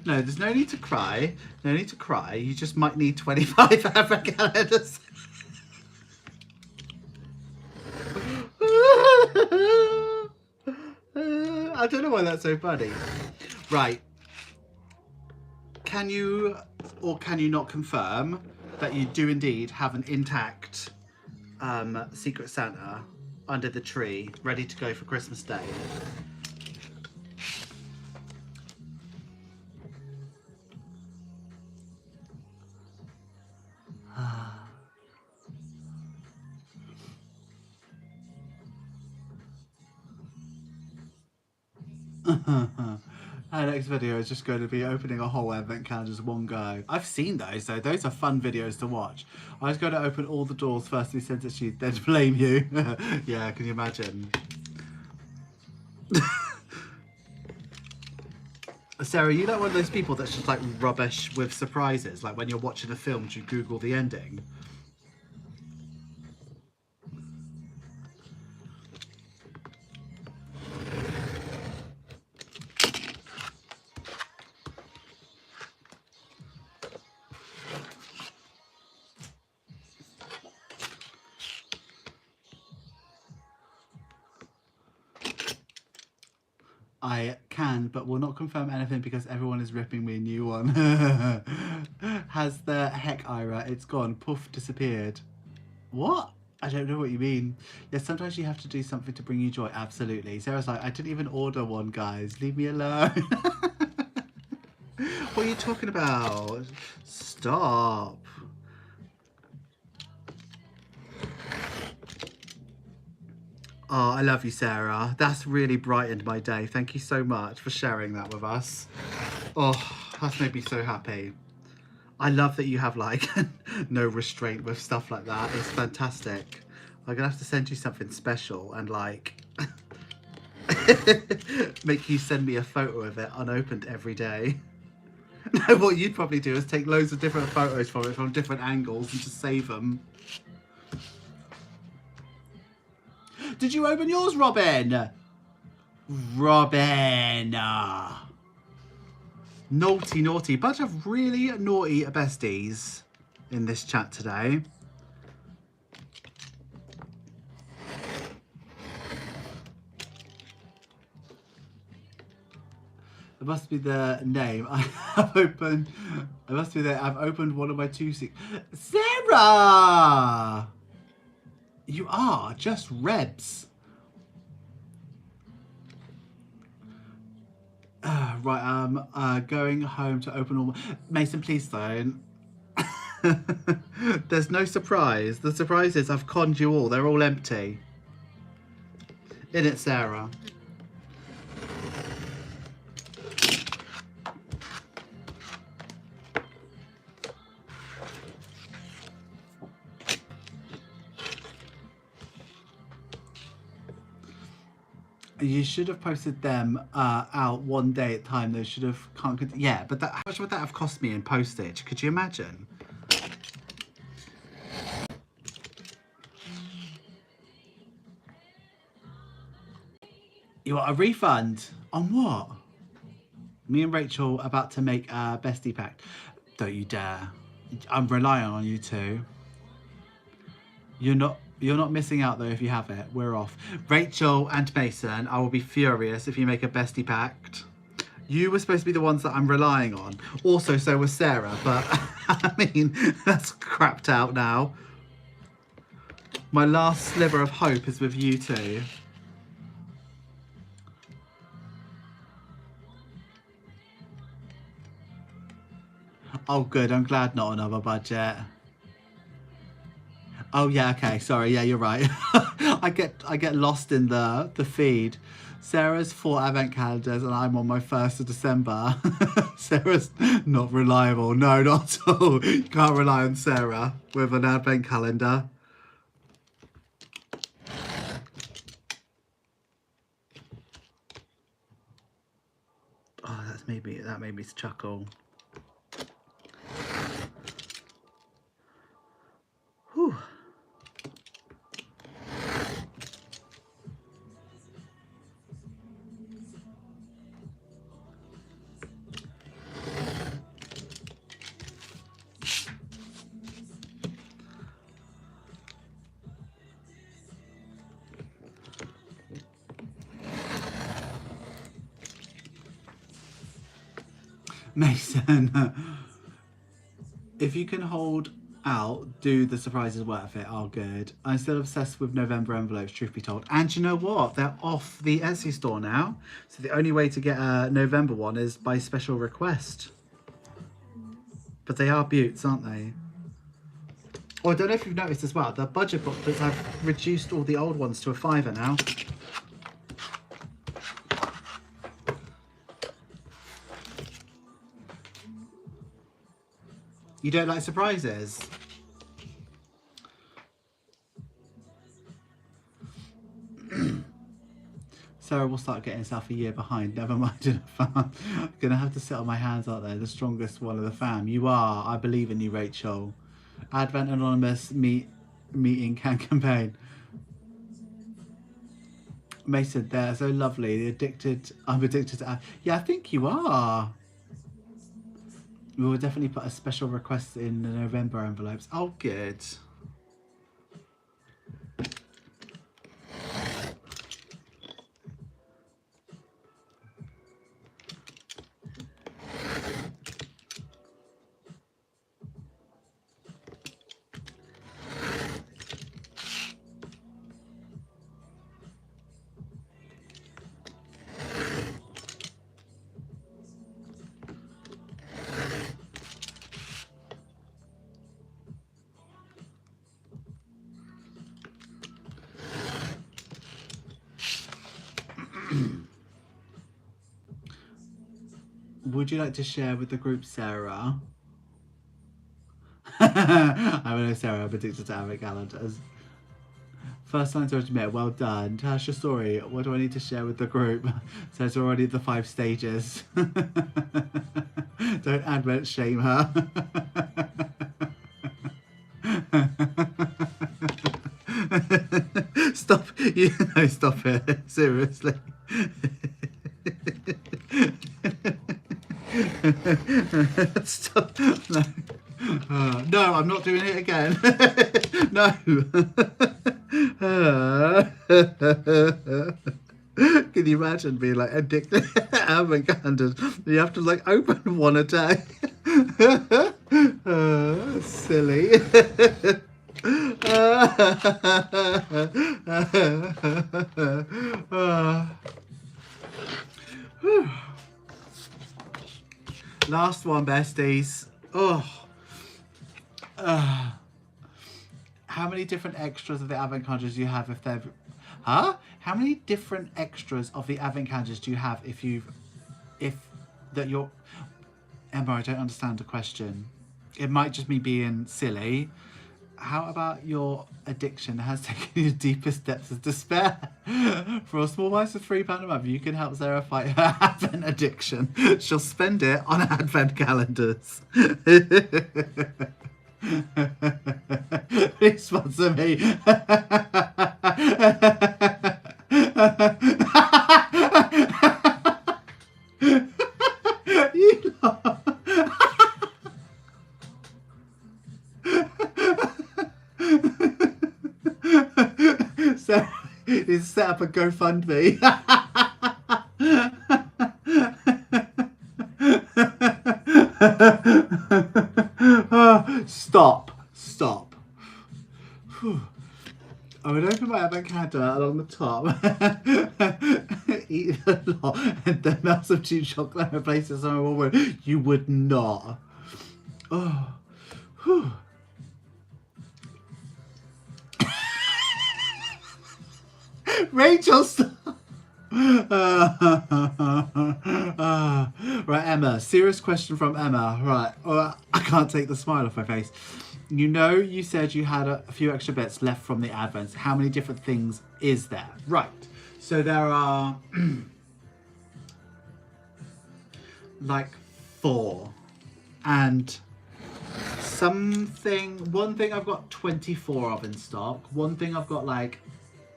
no, there's no need to cry. No need to cry. You just might need 25 advent calendars. I don't know why that's so funny. Right. Can you or can you not confirm that you do indeed have an intact Secret Santa under the tree, ready to go for Christmas Day? Our next video is just going to be opening a whole advent calendar as one go. I've seen those though, those are fun videos to watch. I was going to open all the doors first and send it to you, then blame you. Yeah, can you imagine? Sarah, are you like one of those people that's just like rubbish with surprises? Like when you're watching a film, do you Google the ending? I can, but will not confirm anything because everyone is ripping me a new one. Has the heck, Ira? It's gone. Poof, disappeared. What? I don't know what you mean. Yes, sometimes you have to do something to bring you joy. Absolutely. Sarah's like, I didn't even order one, guys. Leave me alone. What are you talking about? Stop. Oh, I love you, Sarah. That's really brightened my day. Thank you so much for sharing that with us. Oh, that's made me so happy. I love that you have like no restraint with stuff like that. It's fantastic. I'm gonna have to send you something special and like make you send me a photo of it unopened every day. No, what you'd probably do is take loads of different photos from it from different angles and just save them. Did you open yours, Robin? Robin. Naughty, naughty. Bunch of really naughty besties in this chat today. It must be the name. I have opened. It must be that I've opened one of my two. Sarah! You are just Rebs. Right, going home to open all. Mason, please don't. There's no surprise. The surprise is I've conned you all. They're all empty. In it, Sarah. You should have posted them out one day at a time. They should have yeah, but how much would that have cost me in postage? Could you imagine? You want a refund? On what? Me and Rachel are about to make a bestie pact. Don't you dare. I'm relying on you two. You're not missing out though if you have it. We're off. Rachel and Mason, I will be furious if you make a bestie pact. You were supposed to be the ones that I'm relying on. Also, so was Sarah, but I mean, that's crapped out now. My last sliver of hope is with you two. Oh good, I'm glad not another budget. Oh yeah, okay, sorry, yeah, you're right. I get lost in the feed. Sarah's 4 advent calendars and I'm on my 1st of December. Sarah's not reliable. No, not at all. You can't rely on Sarah with an advent calendar. Oh, that made me chuckle. Whew. Mason, if you can hold out, do the surprise is worth it. Oh, good. I'm still obsessed with November envelopes, truth be told. And you know what? They're off the Etsy store now. So the only way to get a November one is by special request. But they are beauts, aren't they? Oh, I don't know if you've noticed as well, the budget booklets, I've reduced all the old ones to a £5 now. You don't like surprises? Sarah will start getting herself a year behind. Never mind. I'm gonna have to sit on my hands, aren't they? The strongest one of the fam. You are. I believe in you, Rachel. Advent Anonymous meeting can campaign. Mason, they're so lovely. I'm addicted to. Yeah, I think you are. We will definitely put a special request in the November envelopes. Oh, good. Would you like to share with the group, Sarah? I know, Sarah, I'm addicted to advent calendars. First time to admit, well done. Tell us your story. What do I need to share with the group? So it's already the 5 stages. Don't advent shame her. Stop. Stop it. Seriously. Stop. No. No, I'm not doing it again. No. Can you imagine being like addicted to advent calendars? You have to like open one a day. Silly. Last one, besties. How many different extras of the advent calendars do you have if they're... Huh? How many different extras of the advent calendars do you have if you're... Emma, I don't understand the question. It might just me being silly. how about your addiction has taken you to deepest depths of despair? For a small price of £3 a month, you can help Sarah fight her Advent addiction. She'll spend it on Advent calendars. Please sponsor me. You lot. So he's set up a GoFundMe. Stop. I would open my advent calendar along the top, eat a lot, and then melt some cheap chocolate and replace it with something warm. You would not. Oh. Whew. Rachel, stop. Right, Emma. Serious question from Emma. Right, I can't take the smile off my face. You know, you said you had a few extra bits left from the Advents. How many different things is there? Right. So there are like 4, and one thing I've got 24 of in stock. One thing I've got like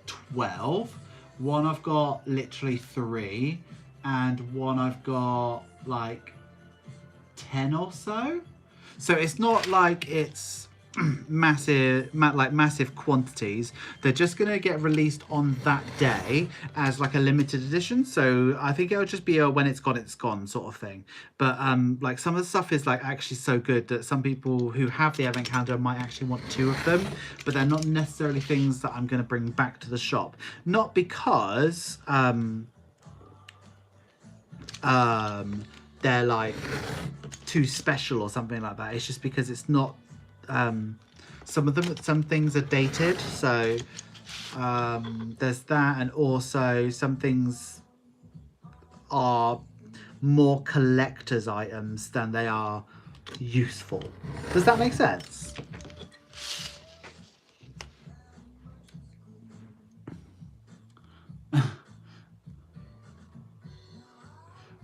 12. One I've got literally 3, and one I've got like 10 or so. So it's not like it's massive quantities. They're just going to get released on that day as like a limited edition. So I think it'll just be a when it's gone sort of thing. But like some of the stuff is like actually so good that some people who have the advent calendar might actually want 2 of them, but they're not necessarily things that I'm going to bring back to the shop. Not because they're like too special or something like that. It's just because it's not some things are dated, so there's that, and also some things are more collector's items than they are useful. Does that make sense?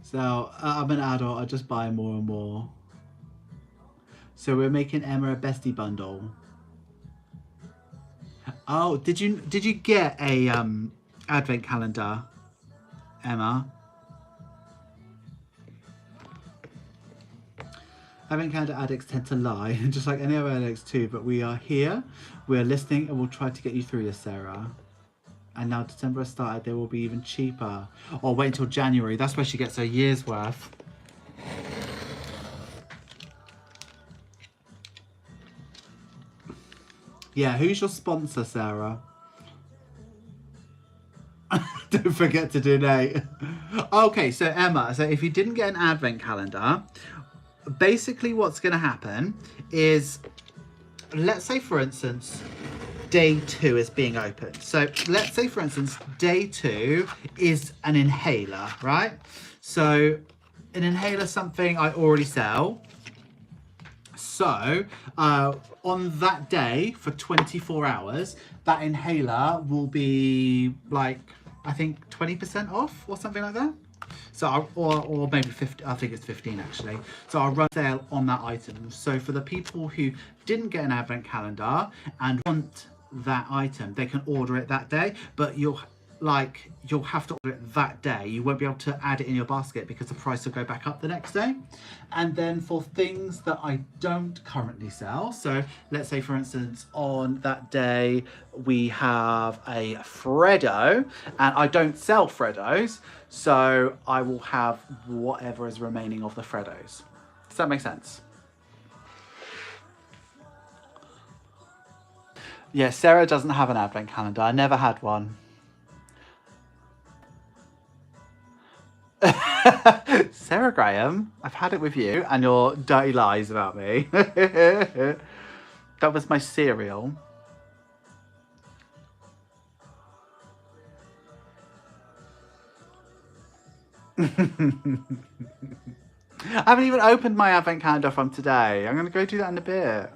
So I'm an adult, I just buy more and more. So we're making Emma a bestie bundle. Oh, did you get a advent calendar, Emma? Advent calendar addicts tend to lie, just like any other addicts too, but we are here, we're listening, and we'll try to get you through this, Sarah. And now December has started, they will be even cheaper. Or wait until January, that's where she gets her year's worth. Yeah, who's your sponsor, Sarah? Don't forget to donate. Okay, so Emma, so if you didn't get an advent calendar, basically what's going to happen is, let's say for instance, day 2 is being opened. So let's say for instance, day 2 is an inhaler, right? So an inhaler is something I already sell. So on that day for 24 hours, that inhaler will be like, I think 20% off or something like that. So or maybe 50, I think it's 15 actually. So I'll run a sale on that item. So for the people who didn't get an advent calendar and want that item, they can order it that day, but you'll have to order it that day. You won't be able to add it in your basket because the price will go back up the next day. And then for things that I don't currently sell, so let's say for instance on that day we have a Freddo, and I don't sell Freddos, so I will have whatever is remaining of the Freddos. Does that make sense? Yeah, Sarah doesn't have an advent calendar. I never had one. Sarah Graham, I've had it with you and your dirty lies about me. That was my cereal. I haven't even opened my advent calendar from today. I'm going to go do that in a bit.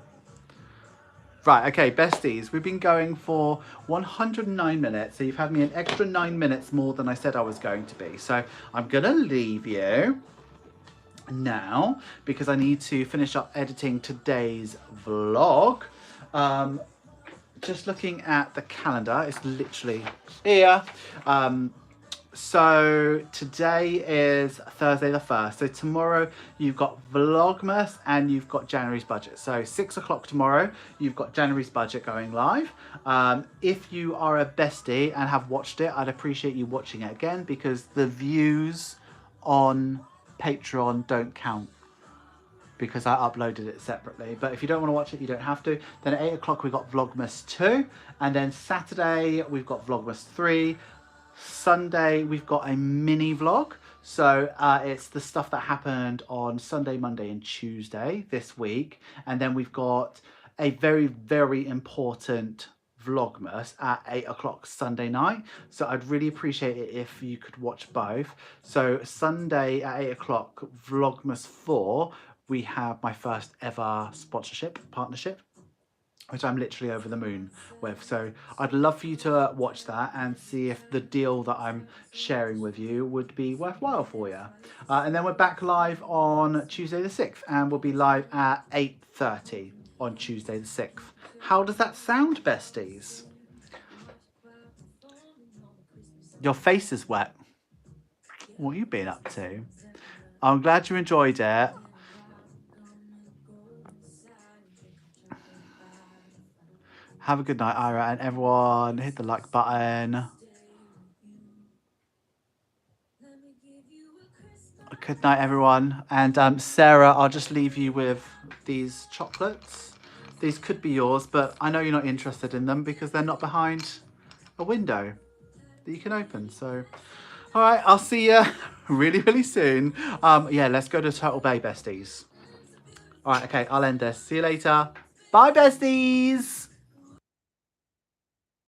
Right, okay, besties, we've been going for 109 minutes, so you've had me an extra 9 minutes more than I said I was going to be. So I'm gonna leave you now because I need to finish up editing today's vlog. Just looking at the calendar, it's literally here. So today is Thursday the 1st. So tomorrow you've got Vlogmas and you've got January's budget. So 6 o'clock tomorrow, you've got January's budget going live. If you are a bestie and have watched it, I'd appreciate you watching it again because the views on Patreon don't count because I uploaded it separately. But if you don't want to watch it, you don't have to. Then at 8 o'clock we've got Vlogmas 2. And then Saturday we've got Vlogmas 3. Sunday we've got a mini vlog, so it's the stuff that happened on Sunday, Monday and Tuesday this week, and then we've got a very important Vlogmas at 8 o'clock Sunday night. So I'd really appreciate it if you could watch both. So Sunday at 8 o'clock Vlogmas 4, we have my first ever partnership, which I'm literally over the moon with. So I'd love for you to watch that and see if the deal that I'm sharing with you would be worthwhile for you. And then we're back live on Tuesday the 6th, and we'll be live at 8:30 on Tuesday the 6th. How does that sound, besties? Your face is wet. What have you been up to? I'm glad you enjoyed it. Have a good night, Ira, and everyone hit the like button. Good night, everyone. And Sarah, I'll just leave you with these chocolates. These could be yours, but I know you're not interested in them because they're not behind a window that you can open. So, all right, I'll see you really soon. Yeah, let's go to Turtle Bay, besties. All right, okay, I'll end this. See you later. Bye, besties.